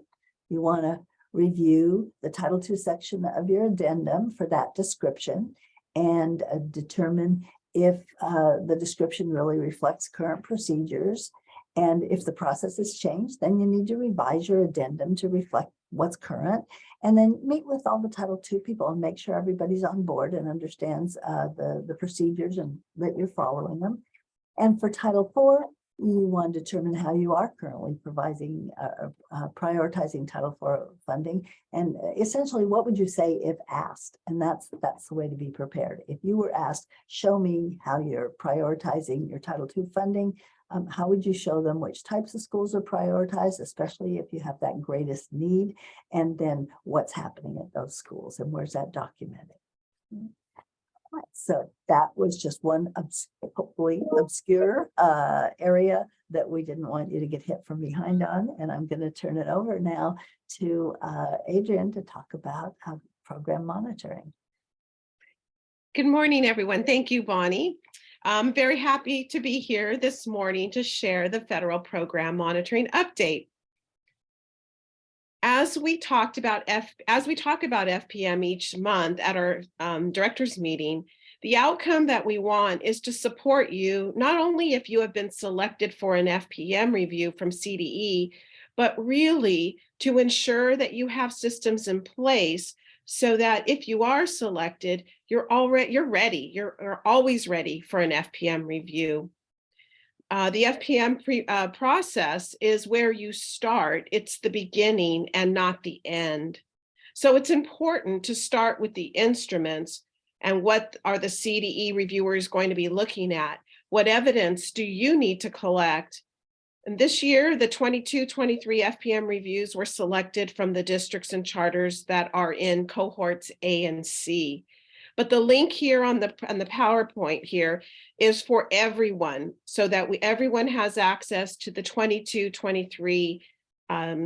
[SPEAKER 1] you want to review the Title II section of your addendum for that description, and determine if the description really reflects current procedures. And if the process has changed, then you need to revise your addendum to reflect what's current, and then meet with all the Title II people and make sure everybody's on board and understands the procedures and that you're following them. And for Title IV, you want to determine how you are currently prioritizing Title IV funding. And essentially, what would you say if asked? And that's the way to be prepared. If you were asked, show me how you're prioritizing your Title II funding, how would you show them which types of schools are prioritized, especially if you have that greatest need, and then what's happening at those schools and where's that documented? Right, so that was just one hopefully obscure area that we didn't want you to get hit from behind on. And I'm going to turn it over now to Adrian to talk about program monitoring.
[SPEAKER 5] Good morning, everyone. Thank you, Bonnie. I'm very happy to be here this morning to share the federal program monitoring update. As we talk about FPM each month at our directors meeting, the outcome that we want is to support you, not only if you have been selected for an FPM review from CDE, but really to ensure that you have systems in place so that if you are selected, you're ready. You're always ready for an FPM review. The FPM process is where you start. It's the beginning and not the end. So it's important to start with the instruments and what are the CDE reviewers going to be looking at? What evidence do you need to collect? And this year, the 22-23 FPM reviews were selected from the districts and charters that are in cohorts A and C. But the link here on the PowerPoint here is for everyone, so that everyone has access to the 22-23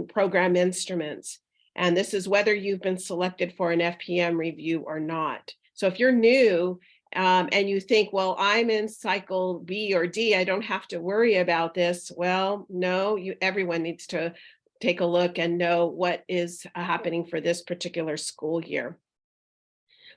[SPEAKER 5] program instruments. And this is whether you've been selected for an FPM review or not. So if you're new and you think, well, I'm in cycle B or D, I don't have to worry about this. Well, no, everyone needs to take a look and know what is happening for this particular school year.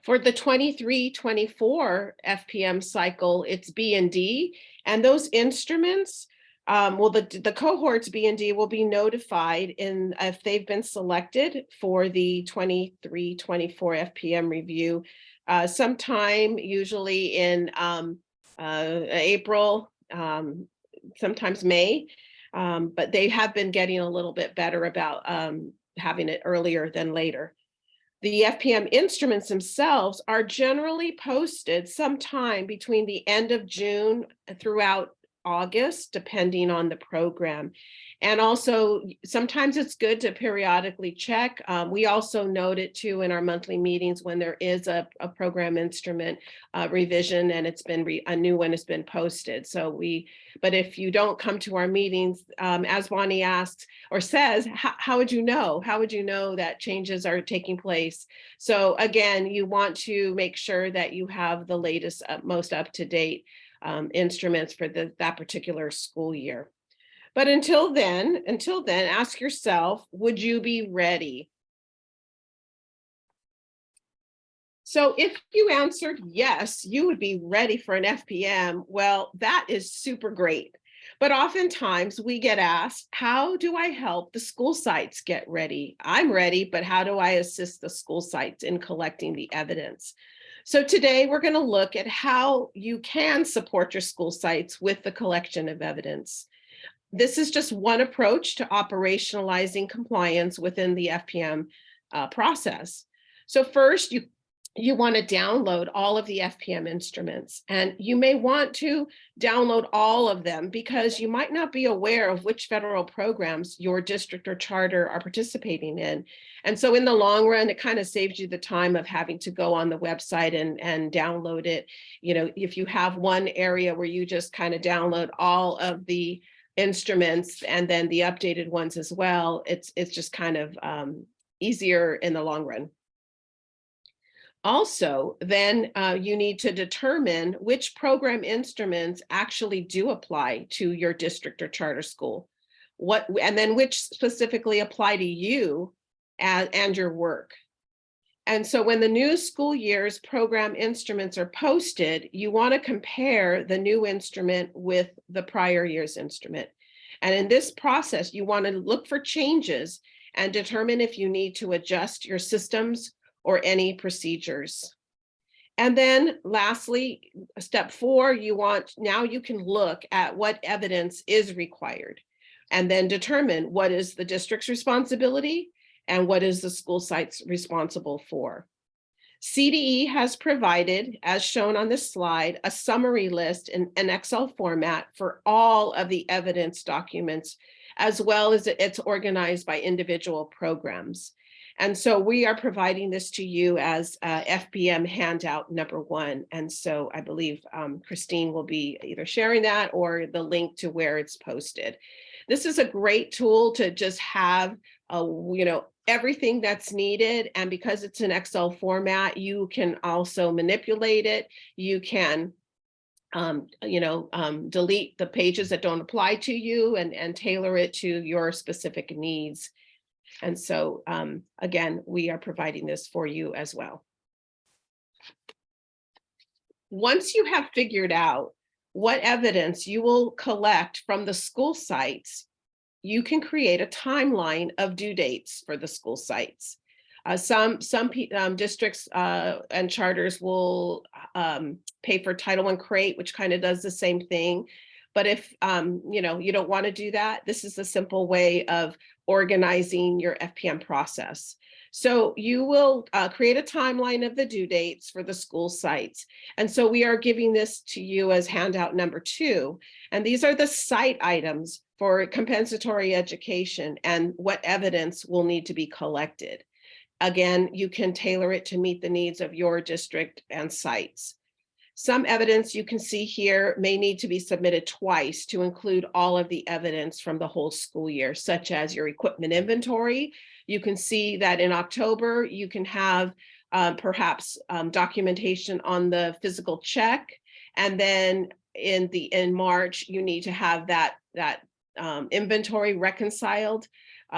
[SPEAKER 5] For the 23-24 FPM cycle, it's B and D, and those instruments, the cohorts B and D will be notified if they've been selected for the 23-24 FPM review, sometime usually in April, sometimes May, but they have been getting a little bit better about having it earlier than later. The FPM instruments themselves are generally posted sometime between the end of June throughout August, depending on the program. And also, sometimes it's good to periodically check. We also note it too in our monthly meetings when there is a program instrument revision and it's been a new one has been posted. But if you don't come to our meetings, as Bonnie asks or says, how would you know? How would you know that changes are taking place? So again, you want to make sure that you have the latest, most up-to-date instruments for that particular school year. But until then, ask yourself, would you be ready? So if you answered yes, you would be ready for an FPM. Well, that is super great. But oftentimes we get asked, how do I help the school sites get ready? I'm ready, but how do I assist the school sites in collecting the evidence? So today we're going to look at how you can support your school sites with the collection of evidence. This is just one approach to operationalizing compliance within the FPM process. So first, you want to download all of the FPM instruments, and you may want to download all of them because you might not be aware of which federal programs your district or charter are participating in. And so in the long run, it kind of saves you the time of having to go on the website and download it. You know, if you have one area where you just kind of download all of the instruments and then the updated ones as well, it's just kind of easier in the long run. Also, then you need to determine which program instruments actually do apply to your district or charter school, and then which specifically apply to you and your work. And so when the new school year's program instruments are posted, you want to compare the new instrument with the prior year's instrument. And in this process, you want to look for changes and determine if you need to adjust your systems or any procedures. And then lastly, step 4, now you can look at what evidence is required and then determine what is the district's responsibility and what is the school site's responsible for. CDE has provided, as shown on this slide, a summary list in an Excel format for all of the evidence documents, as well as it's organized by individual programs. And so we are providing this to you as FPM handout number 1. And so I believe Christine will be either sharing that or the link to where it's posted. This is a great tool to just have, everything that's needed. And because it's an Excel format, you can also manipulate it. You can delete the pages that don't apply to you and tailor it to your specific needs. And so, again, we are providing this for you as well. Once you have figured out what evidence you will collect from the school sites, you can create a timeline of due dates for the school sites. Some districts and charters will pay for Title I crate, which kind of does the same thing. But if you don't want to do that, this is a simple way of organizing your FPM process. So you will create a timeline of the due dates for the school sites. And so we are giving this to you as handout number 2. And these are the site items for compensatory education and what evidence will need to be collected. Again, you can tailor it to meet the needs of your district and sites. Some evidence you can see here may need to be submitted twice to include all of the evidence from the whole school year, such as your equipment inventory. You can see that in October, you can have perhaps documentation on the physical check. And then in March, you need to have that inventory reconciled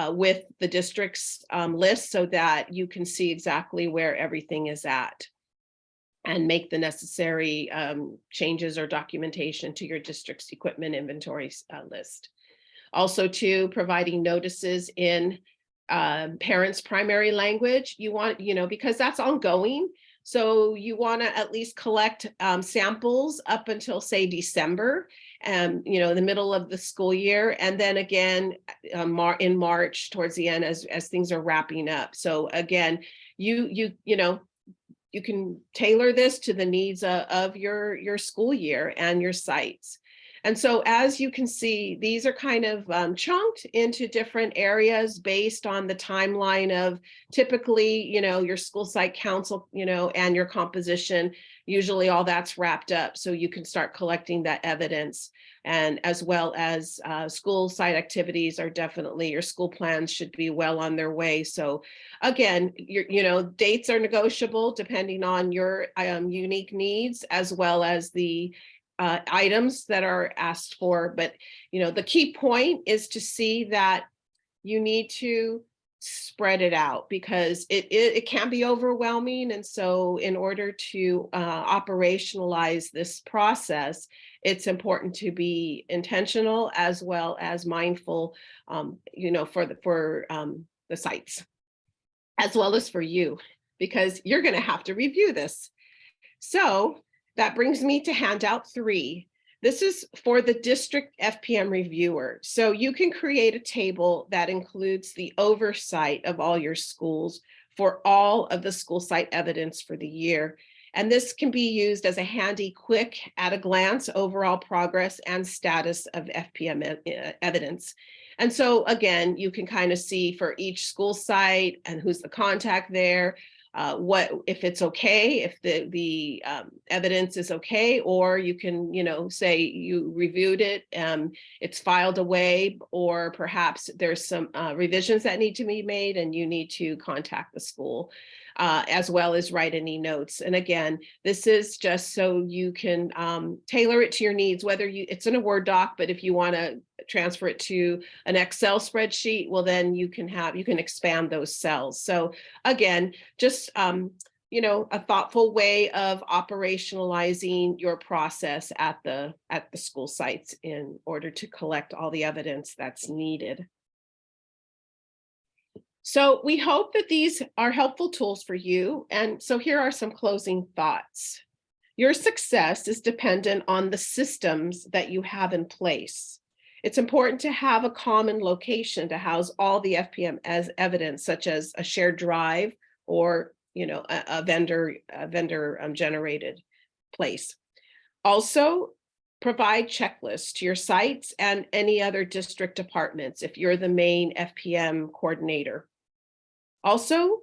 [SPEAKER 5] with the district's list so that you can see exactly where everything is at and make the necessary changes or documentation to your district's equipment inventory list. Also, too, providing notices in parents' primary language. You want, because that's ongoing. So you want to at least collect samples up until, say, December, the middle of the school year. And then again, in March, towards the end, as things are wrapping up. So again, you can tailor this to the needs of your school year and your sites. And so as you can see, these are kind of chunked into different areas based on the timeline of typically, your school site council, and your composition. Usually all that's wrapped up. So you can start collecting that evidence. And as well as school site activities are definitely, your school plans should be well on their way. So again, dates are negotiable depending on your unique needs, as well as the items that are asked for. But, the key point is to see that you need to spread it out because it can be overwhelming. And so in order to operationalize this process, it's important to be intentional as well as mindful, for the sites, as well as for you, because you're going to have to review this. So that brings me to handout 3. This is for the district FPM reviewer. So you can create a table that includes the oversight of all your schools for all of the school site evidence for the year. And this can be used as a handy, quick, at a glance, overall progress and status of FPM evidence. And so again, you can kind of see for each school site and who's the contact there, what if it's okay, if the evidence is okay, or you can say you reviewed it, it's filed away, or perhaps there's some revisions that need to be made and you need to contact the school, as well as write any notes. And again, this is just so you can tailor it to your needs, whether it's in a Word doc, but if you want to transfer it to an Excel spreadsheet, well, then you can expand those cells. So again, just a thoughtful way of operationalizing your process at the school sites in order to collect all the evidence that's needed. So we hope that these are helpful tools for you. And so here are some closing thoughts. Your success is dependent on the systems that you have in place. It's important to have a common location to house all the FPM as evidence, such as a shared drive or a vendor generated place. Also, provide checklists to your sites and any other district departments if you're the main FPM coordinator. Also,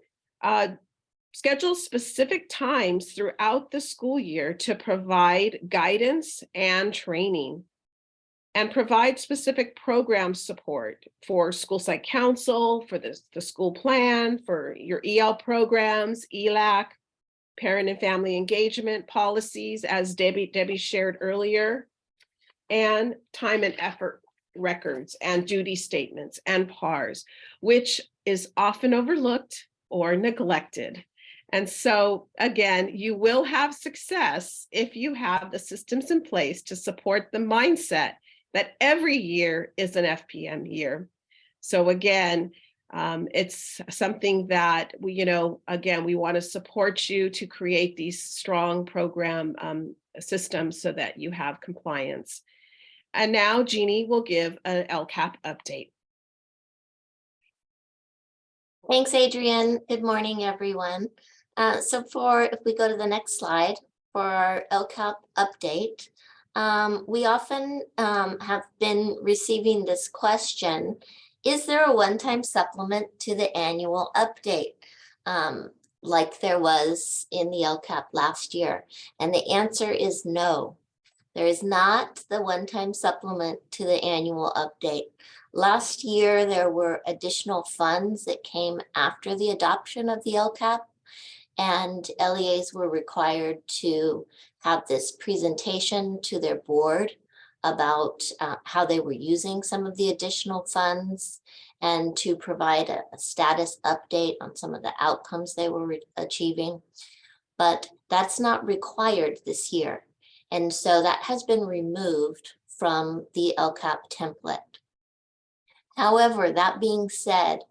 [SPEAKER 5] schedule specific times throughout the school year to provide guidance and training, and provide specific program support for school site council, for the school plan, for your EL programs, ELAC, parent and family engagement policies, as Debbie shared earlier, and time and effort records and duty statements and PARs, which is often overlooked or neglected. And so again, you will have success if you have the systems in place to support the mindset that every year is an FPM year. So again, it's something that we want to support you to create these strong program systems so that you have compliance. And now Jeannie will give an LCAP update.
[SPEAKER 6] Thanks, Adrienne. Good morning, everyone. So if we go to the next slide for our LCAP update, we often have been receiving this question: is there a one-time supplement to the annual update like there was in the LCAP last year? And the answer is no. There is not the one-time supplement to the annual update. Last year, there were additional funds that came after the adoption of the LCAP, and LEAs were required to have this presentation to their board about how they were using some of the additional funds, and to provide a status update on some of the outcomes they were achieving. But that's not required this year. And so that has been removed from the LCAP template. However, that being said,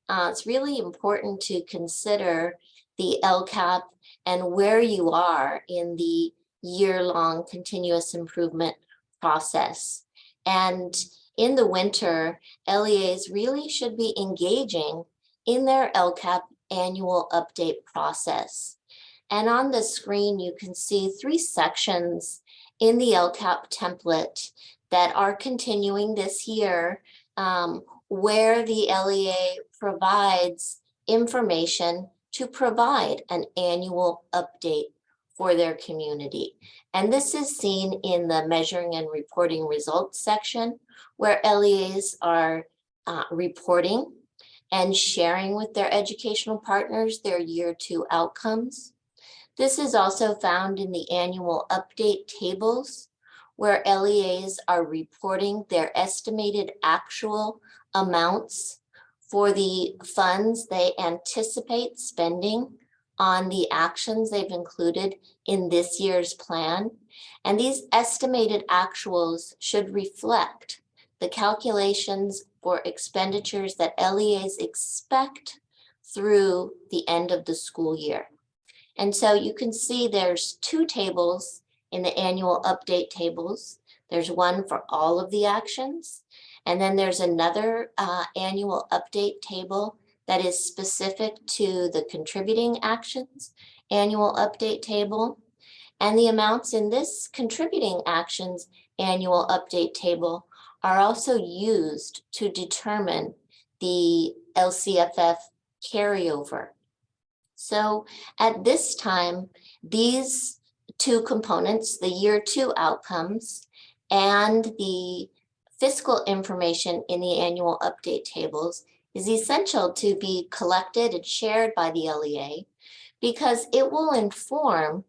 [SPEAKER 6] it's really important to consider the LCAP and where you are in the year-long continuous improvement process. And in the winter, LEAs really should be engaging in their LCAP annual update process. And on the screen, you can see 3 sections in the LCAP template that are continuing this year, where the LEA provides information to provide an annual update for their community. And this is seen in the measuring and reporting results section, where LEAs are reporting and sharing with their educational partners their year 2 outcomes. This is also found in the annual update tables, where LEAs are reporting their estimated actual amounts for the funds they anticipate spending on the actions they've included in this year's plan. And these estimated actuals should reflect the calculations for expenditures that LEAs expect through the end of the school year. And so you can see there's 2 tables in the annual update tables. There's one for all of the actions, and then there's another annual update table that is specific to the contributing actions annual update table. And the amounts in this contributing actions annual update table are also used to determine the LCFF carryover. So at this time, these 2 components, the year 2 outcomes and the fiscal information in the annual update tables, is essential to be collected and shared by the LEA, because it will inform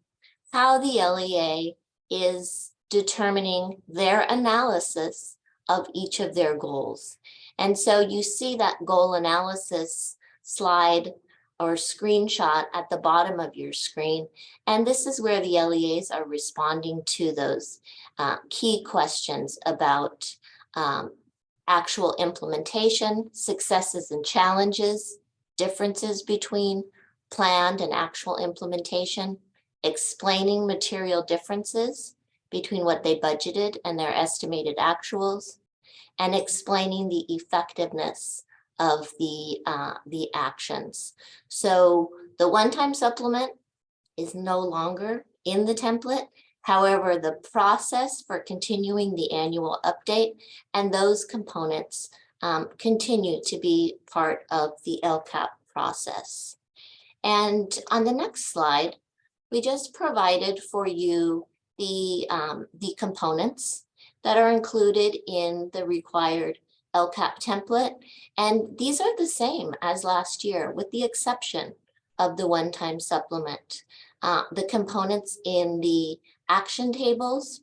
[SPEAKER 6] how the LEA is determining their analysis of each of their goals. And so you see that goal analysis slide or screenshot at the bottom of your screen. And this is where the LEAs are responding to those key questions about actual implementation, successes and challenges, differences between planned and actual implementation, explaining material differences between what they budgeted and their estimated actuals, and explaining the effectiveness of the actions. So the one-time supplement is no longer in the template. However, the process for continuing the annual update and those components continue to be part of the LCAP process. And on the next slide, we just provided for you the components that are included in the required LCAP template. And these are the same as last year, with the exception of the one-time supplement. The components in the action tables,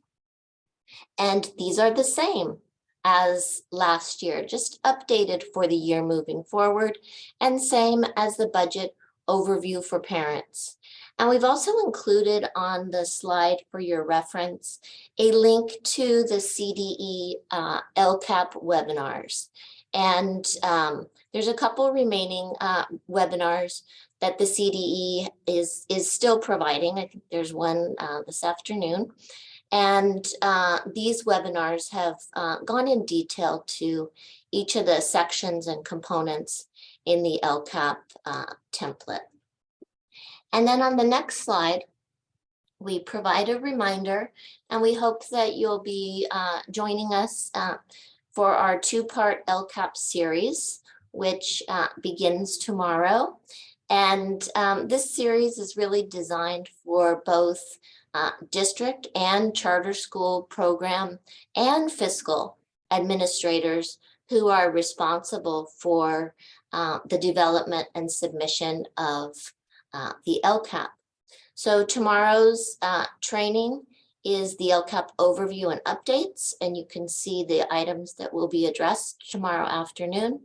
[SPEAKER 6] and these are the same as last year, just updated for the year moving forward, and same as the budget overview for parents. And we've also included on the slide for your reference a link to the CDE LCAP webinars. And there's a couple remaining webinars that the CDE is still providing. I think there's one this afternoon. And these webinars have gone in detail to each of the sections and components in the LCAP template. And then on the next slide, we provide a reminder, and we hope that you'll be joining us for our two-part LCAP series, which begins tomorrow. And this series is really designed for both district and charter school program and fiscal administrators who are responsible for the development and submission of the LCAP. So tomorrow's training is the LCAP overview and updates, and you can see the items that will be addressed tomorrow afternoon.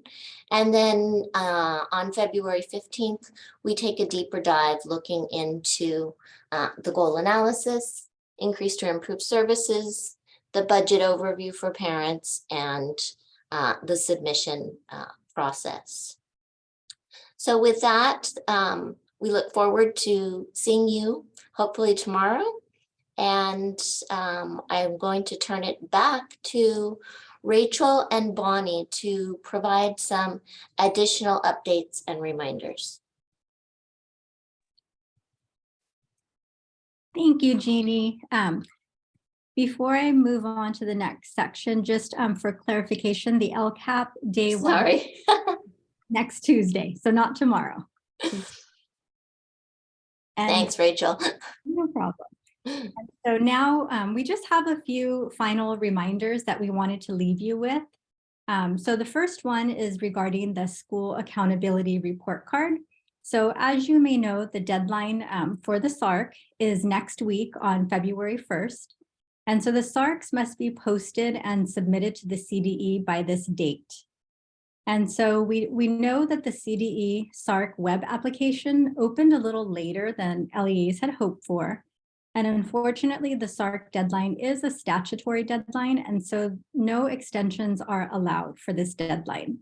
[SPEAKER 6] And then on February 15th, we take a deeper dive looking into the goal analysis, increased or improved services, the budget overview for parents, and the submission process. So with that, we look forward to seeing you hopefully tomorrow. And I'm going to turn it back to Rachel and Bonnie to provide some additional updates and reminders.
[SPEAKER 4] Thank you, Jeannie. Before I move on to the next section, just for clarification, the LCAP day one next Tuesday, so not tomorrow. And
[SPEAKER 6] thanks, Rachel.
[SPEAKER 4] no problem. And so now we just have a few final reminders that we wanted to leave you with. So the first one is regarding the school accountability report card. So as you may know, the deadline for the SARC is next week on February 1st. And so the SARCs must be posted and submitted to the CDE by this date. And so we know that the CDE SARC web application opened a little later than LEAs had hoped for. And unfortunately, the SARC deadline is a statutory deadline, and so no extensions are allowed for this deadline.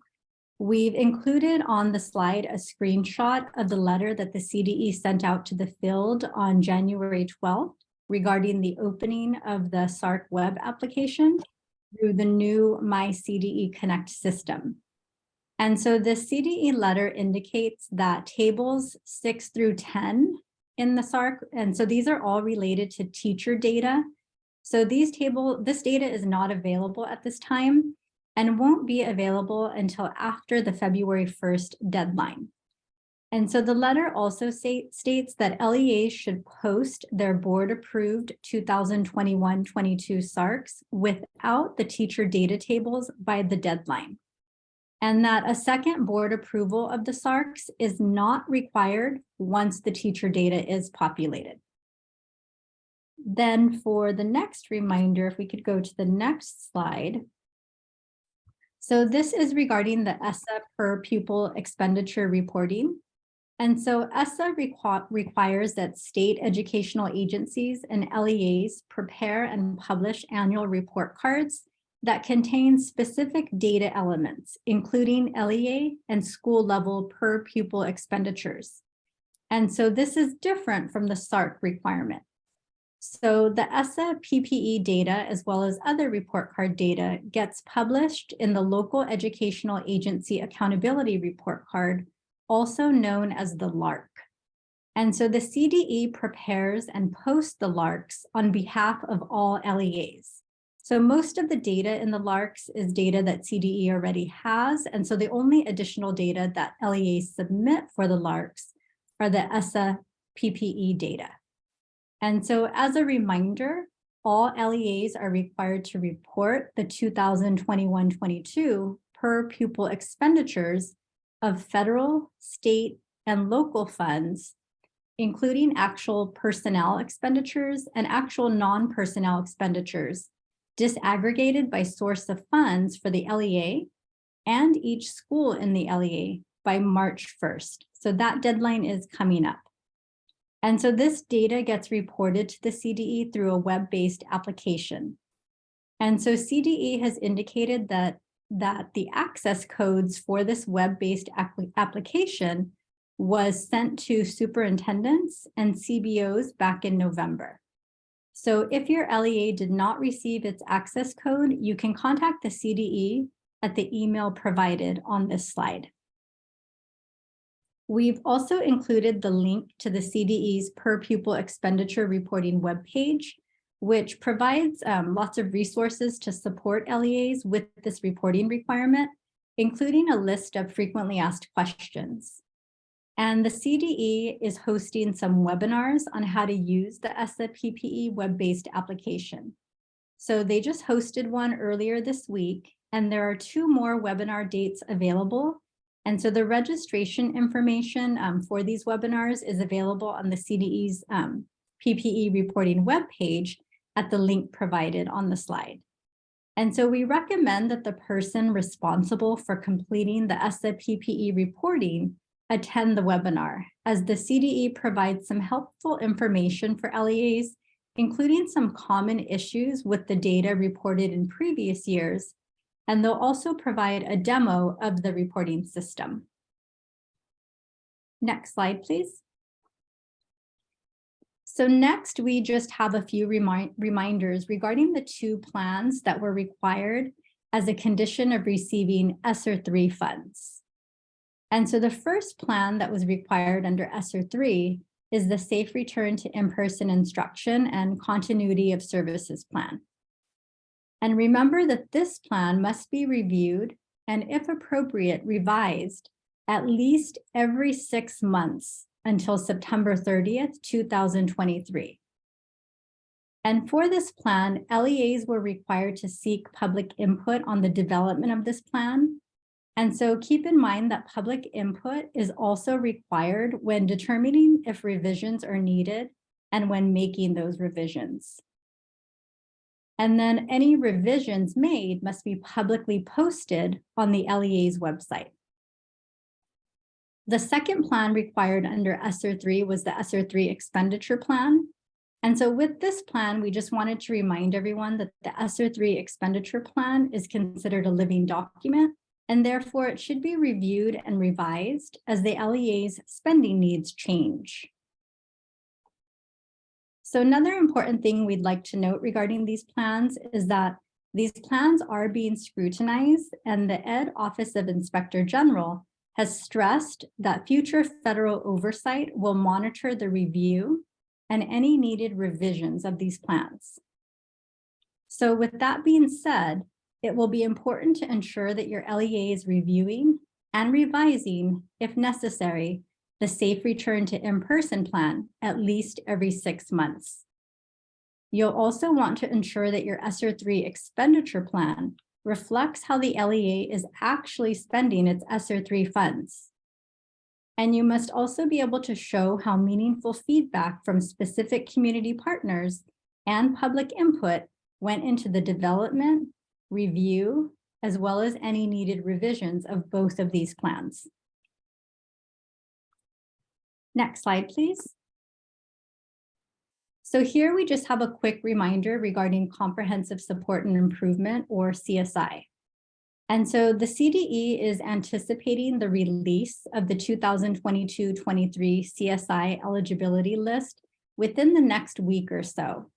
[SPEAKER 4] We've included on the slide a screenshot of the letter that the CDE sent out to the field on January 12th regarding the opening of the SARC web application through the new My CDE Connect system. And so the CDE letter indicates that tables 6 through 10 in the SARC, and so these are all related to teacher data. So this data is not available at this time and won't be available until after the February 1st deadline. And so the letter also states that LEAs should post their board-approved 2021-22 SARCs without the teacher data tables by the deadline, and that a second board approval of the SARCs is not required once the teacher data is populated. Then for the next reminder, if we could go to the next slide. So this is regarding the ESSA per pupil expenditure reporting. And so ESSA requires that state educational agencies and LEAs prepare and publish annual report cards that contain specific data elements, including LEA and school level per pupil expenditures. And so this is different from the SARC requirement. So the ESSA PPE data, as well as other report card data, gets published in the local educational agency accountability report card, also known as the LARC. And so the CDE prepares and posts the LARCs on behalf of all LEAs. So most of the data in the LARCs is data that CDE already has. And so the only additional data that LEAs submit for the LARCs are the ESSA PPE data. And so as a reminder, all LEAs are required to report the 2021-22 per pupil expenditures of federal, state, and local funds, including actual personnel expenditures and actual non-personnel expenditures, disaggregated by source of funds for the LEA and each school in the LEA by March 1st. So that deadline is coming up. And so this data gets reported to the CDE through a web-based application. And so CDE has indicated that the access codes for this web-based application was sent to superintendents and CBOs back in November. So if your LEA did not receive its access code, you can contact the CDE at the email provided on this slide. We've also included the link to the CDE's per pupil expenditure reporting webpage, which provides lots of resources to support LEAs with this reporting requirement, including a list of frequently asked questions. And the CDE is hosting some webinars on how to use the ESSA PPE web-based application. So they just hosted one earlier this week, and there are 2 more webinar dates available. And so the registration information for these webinars is available on the CDE's PPE reporting webpage at the link provided on the slide. And so we recommend that the person responsible for completing the ESSA PPE reporting attend the webinar, as the CDE provides some helpful information for LEAs, including some common issues with the data reported in previous years. And they'll also provide a demo of the reporting system. Next slide, please. So next, we just have a few reminders regarding the 2 plans that were required as a condition of receiving ESSER 3 funds. And so the first plan that was required under ESSER 3 is the Safe Return to In-Person Instruction and Continuity of Services plan. And remember that this plan must be reviewed and, if appropriate, revised at least every 6 months until September 30th, 2023. And for this plan, LEAs were required to seek public input on the development of this plan. And so keep in mind that public input is also required when determining if revisions are needed and when making those revisions. And then any revisions made must be publicly posted on the LEA's website. The second plan required under ESSER 3 was the ESSER 3 expenditure plan. And so with this plan, we just wanted to remind everyone that the ESSER 3 expenditure plan is considered a living document, and therefore it should be reviewed and revised as the LEA's spending needs change. So another important thing we'd like to note regarding these plans is that these plans are being scrutinized, and the Ed Office of Inspector General has stressed that future federal oversight will monitor the review and any needed revisions of these plans. So with that being said, it will be important to ensure that your LEA is reviewing and revising, if necessary, the Safe Return to In-Person plan at least every 6 months. You'll also want to ensure that your ESSER 3 expenditure plan reflects how the LEA is actually spending its ESSER 3 funds. And you must also be able to show how meaningful feedback from specific community partners and public input went into the development, review, as well as any needed revisions of both of these plans. Next slide, please. So here we just have a quick reminder regarding comprehensive support and improvement, or CSI. And so the CDE is anticipating the release of the 2022-23 CSI eligibility list within the next week or so.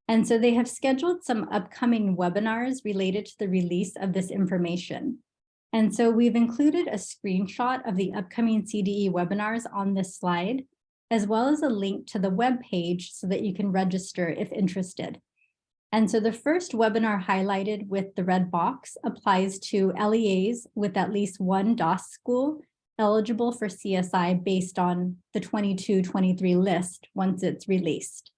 [SPEAKER 4] And so they have scheduled some upcoming webinars related to the release of this information. And so we've included a screenshot of the upcoming CDE webinars on this slide, as well as a link to the web page so that you can register if interested. And so the first webinar highlighted with the red box applies to LEAs with at least one DOS school eligible for CSI based on the 22-23 list once it's released.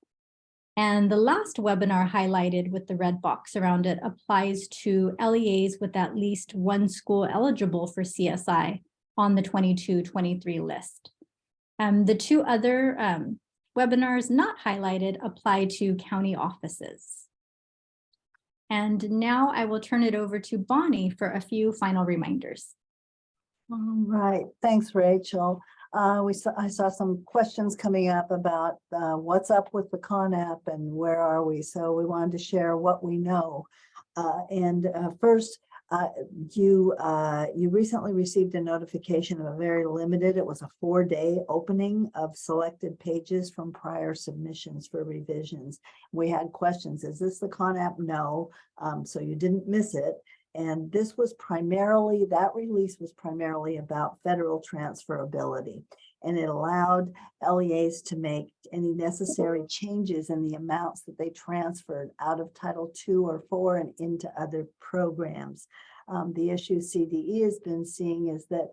[SPEAKER 4] And the last webinar highlighted with the red box around it applies to LEAs with at least one school eligible for CSI on the 22-23 list. The two other webinars not highlighted apply to county offices. And now I will turn it over to Bonnie for a few final reminders.
[SPEAKER 1] All right, thanks, Rachel. I saw some questions coming up about what's up with the CONAP and where are we? So we wanted to share what we know. First, you recently received a notification of a very limited, it was a 4-day opening of selected pages from prior submissions for revisions. We had questions, is this the CONAP? No, so you didn't miss it. And this was primarily, that release was primarily about federal transferability. And it allowed LEAs to make any necessary changes in the amounts that they transferred out of Title II or IV and into other programs. The issue CDE has been seeing is that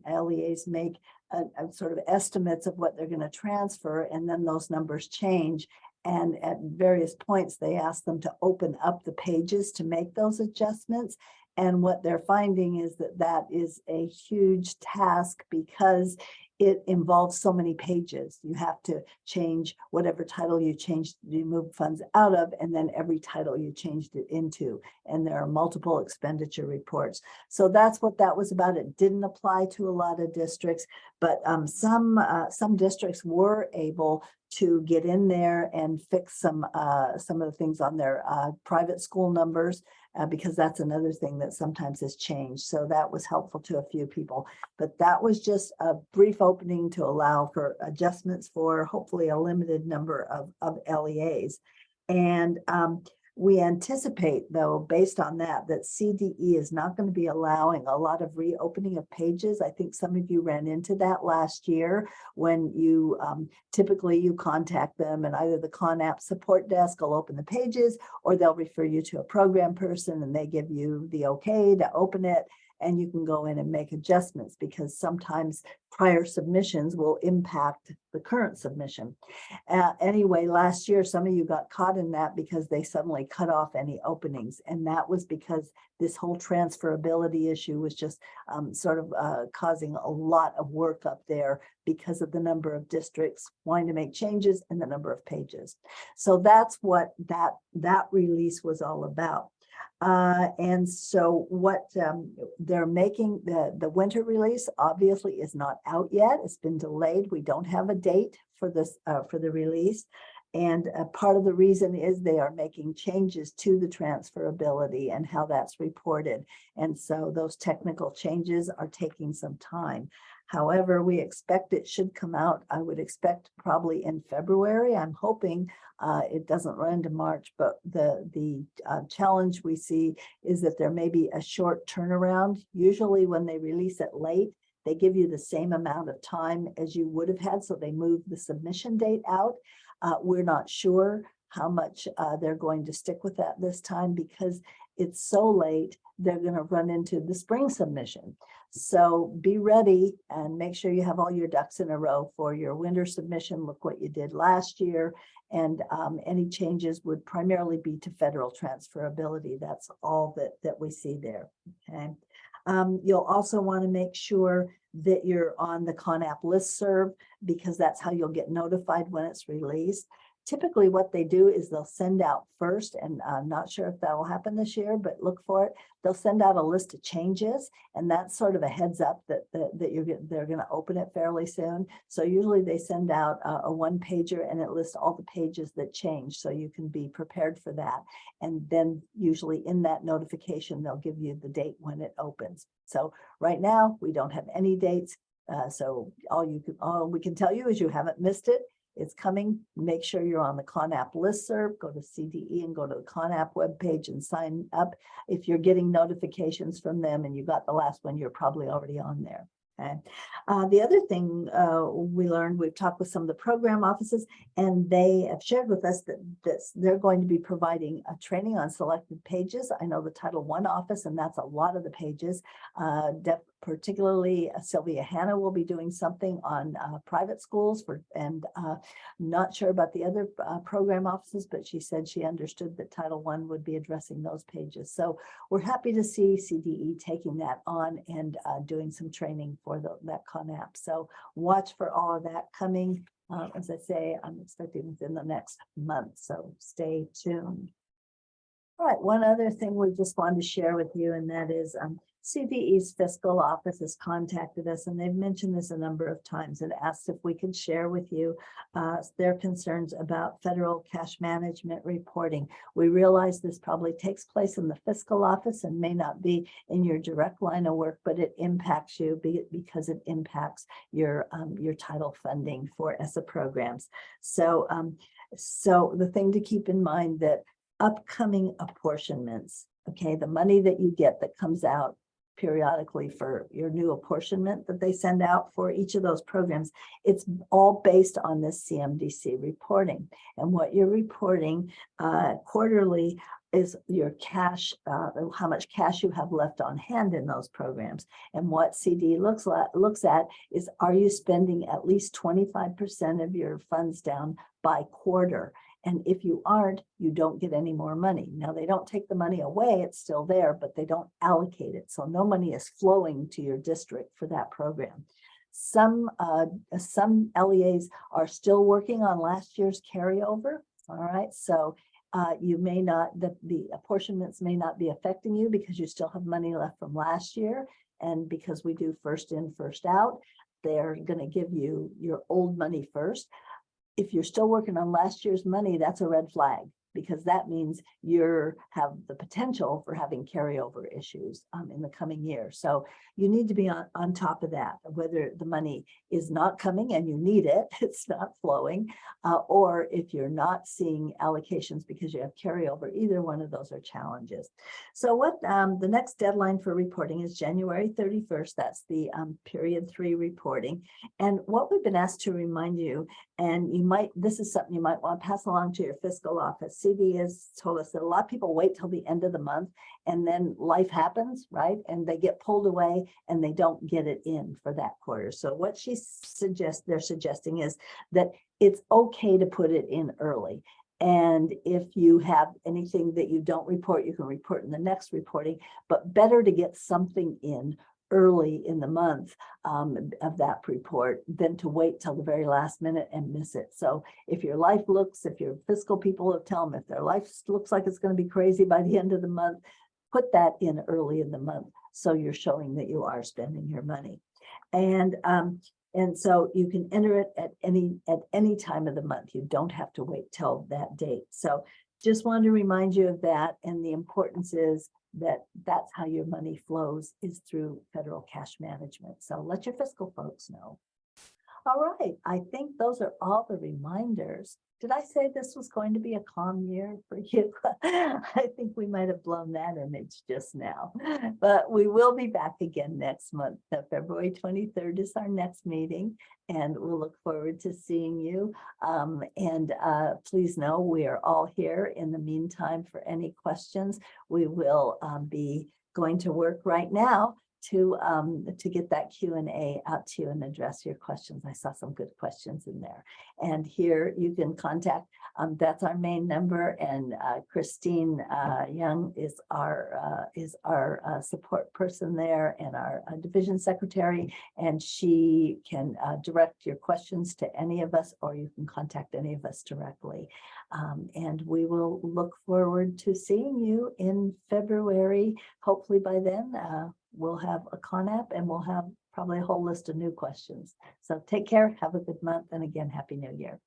[SPEAKER 1] LEAs make a sort of estimates of what they're going to transfer, and then those numbers change. And at various points, they ask them to open up the pages to make those adjustments. And what they're finding is that that is a huge task because it involves so many pages. You have to change whatever title you changed, you move funds out of, and then every title you changed it into. And there are multiple expenditure reports. So that's what that was about. It didn't apply to a lot of districts, but some districts were able to get in there and fix some of the things on their private school numbers, because that's another thing that sometimes has changed. So that was helpful to a few people. But that was just a brief opening to allow for adjustments for hopefully a limited number of LEAs. And we anticipate, though, based on that, that CDE is not going to be allowing a lot of reopening of pages. I think some of you ran into that last year when you typically you contact them and either the CONAP support desk will open the pages or they'll refer you to a program person and they give you the okay to open it. And you can go in and make adjustments because sometimes prior submissions will impact the current submission. Anyway, last year, some of you got caught in that because they suddenly cut off any openings. And that was because this whole transferability issue was just causing a lot of work up there because of the number of districts wanting to make changes and the number of pages. So that's what that release was all about. And so what they're making, the winter release obviously is not out yet. It's been delayed. We don't have a date for this for the release. And part of the reason is they are making changes to the transferability and how that's reported. And so those technical changes are taking some time. However, we expect it should come out, I would expect probably in February. I'm hoping it doesn't run into March, but the challenge we see is that there may be a short turnaround. Usually when they release it late, they give you the same amount of time as you would have had, so they move the submission date out. We're not sure how much they're going to stick with that this time because it's so late, they're going to run into the spring submission. So be ready and make sure you have all your ducks in a row for your winter submission. Look what you did last year. And any changes would primarily be to federal transferability. That's all that we see there. Okay. You'll also want to make sure that you're on the CONAP listserv because that's how you'll get notified when it's released. typically what they do is they'll send out first, and I'm not sure if that will happen this year, but look for it. They'll send out a list of changes, and that's sort of a heads up that they're going to open it fairly soon. So usually they send out a one pager, and it lists all the pages that change, so you can be prepared for that. And then usually in that notification, they'll give you the date when it opens. So right now we don't have any dates. So all we can tell you is you haven't missed it. It's coming. Make sure you're on the ConApp listserv. Go to CDE and go to the ConApp webpage and sign up. If you're getting notifications from them and you got the last one, you're probably already on there. Okay. The other thing we learned, we've talked with some of the program offices, and they have shared with us that they're going to be providing a training on selected pages. I know the Title I office, and that's a lot of the pages. Particularly Sylvia Hanna will be doing something on private schools and not sure about the other program offices, but she said she understood that Title I would be addressing those pages. So we're happy to see CDE taking that on and doing some training for that ConApp. So watch for all of that coming. As I say, I'm expecting within the next month, so stay tuned. All right, one other thing we just wanted to share with you, and that is CDE's fiscal office has contacted us, and they've mentioned this a number of times and asked if we could share with you their concerns about federal cash management reporting. We realize this probably takes place in the fiscal office and may not be in your direct line of work, but it impacts you because it impacts your title funding for ESSA programs. So, so the thing to keep in mind that upcoming apportionments, okay, the money that you get that comes out periodically for your new apportionment that they send out for each of those programs, it's all based on this CMDC reporting. And what you're reporting quarterly is your cash, how much cash you have left on hand in those programs. And what CD looks at is, are you spending at least 25% of your funds down by quarter? And if you aren't, you don't get any more money. Now, they don't take the money away, it's still there, but they don't allocate it. So no money is flowing to your district for that program. Some LEAs are still working on last year's carryover. All right, so you may not, the apportionments may not be affecting you because you still have money left from last year. And because we do first in, first out, they're going to give you your old money first. If you're still working on last year's money, that's a red flag, because that means you have the potential for having carryover issues in the coming year. So you need to be on top of that, whether the money is not coming and you need it, it's not flowing, or if you're not seeing allocations because you have carryover. Either one of those are challenges. So what the next deadline for reporting is January 31st. That's the period 3 reporting. And what we've been asked to remind you, and this is something you might want to pass along to your fiscal office. CD has told us that a lot of people wait till the end of the month, and then life happens, right? And they get pulled away and they don't get it in for that quarter. So what they're suggesting is that it's okay to put it in early. And if you have anything that you don't report, you can report in the next reporting, but better to get something in early in the month of that report than to wait till the very last minute and miss it. So if your fiscal people tell them if their life looks like it's going to be crazy by the end of the month, put that in early in the month, so you're showing that you are spending your money. And so you can enter it at any time of the month. You don't have to wait till that date. So just wanted to remind you of that, and the importance is that's how your money flows, is through federal cash management. So let your fiscal folks know. All right, I think those are all the reminders. Did I say this was going to be a calm year for you? I think we might have blown that image just now, but we will be back again next month. February 23rd is our next meeting, and we'll look forward to seeing you. Please know we are all here in the meantime for any questions. We will be going to work right now to get that Q&A out to you and address your questions. I saw some good questions in there. And here you can contact, that's our main number, and Christine Young is our support person there, and our division secretary, and she can direct your questions to any of us, or you can contact any of us directly. And we will look forward to seeing you in February. Hopefully by then we'll have a CONAP, and we'll have probably a whole list of new questions. So take care, have a good month, and again, Happy New Year.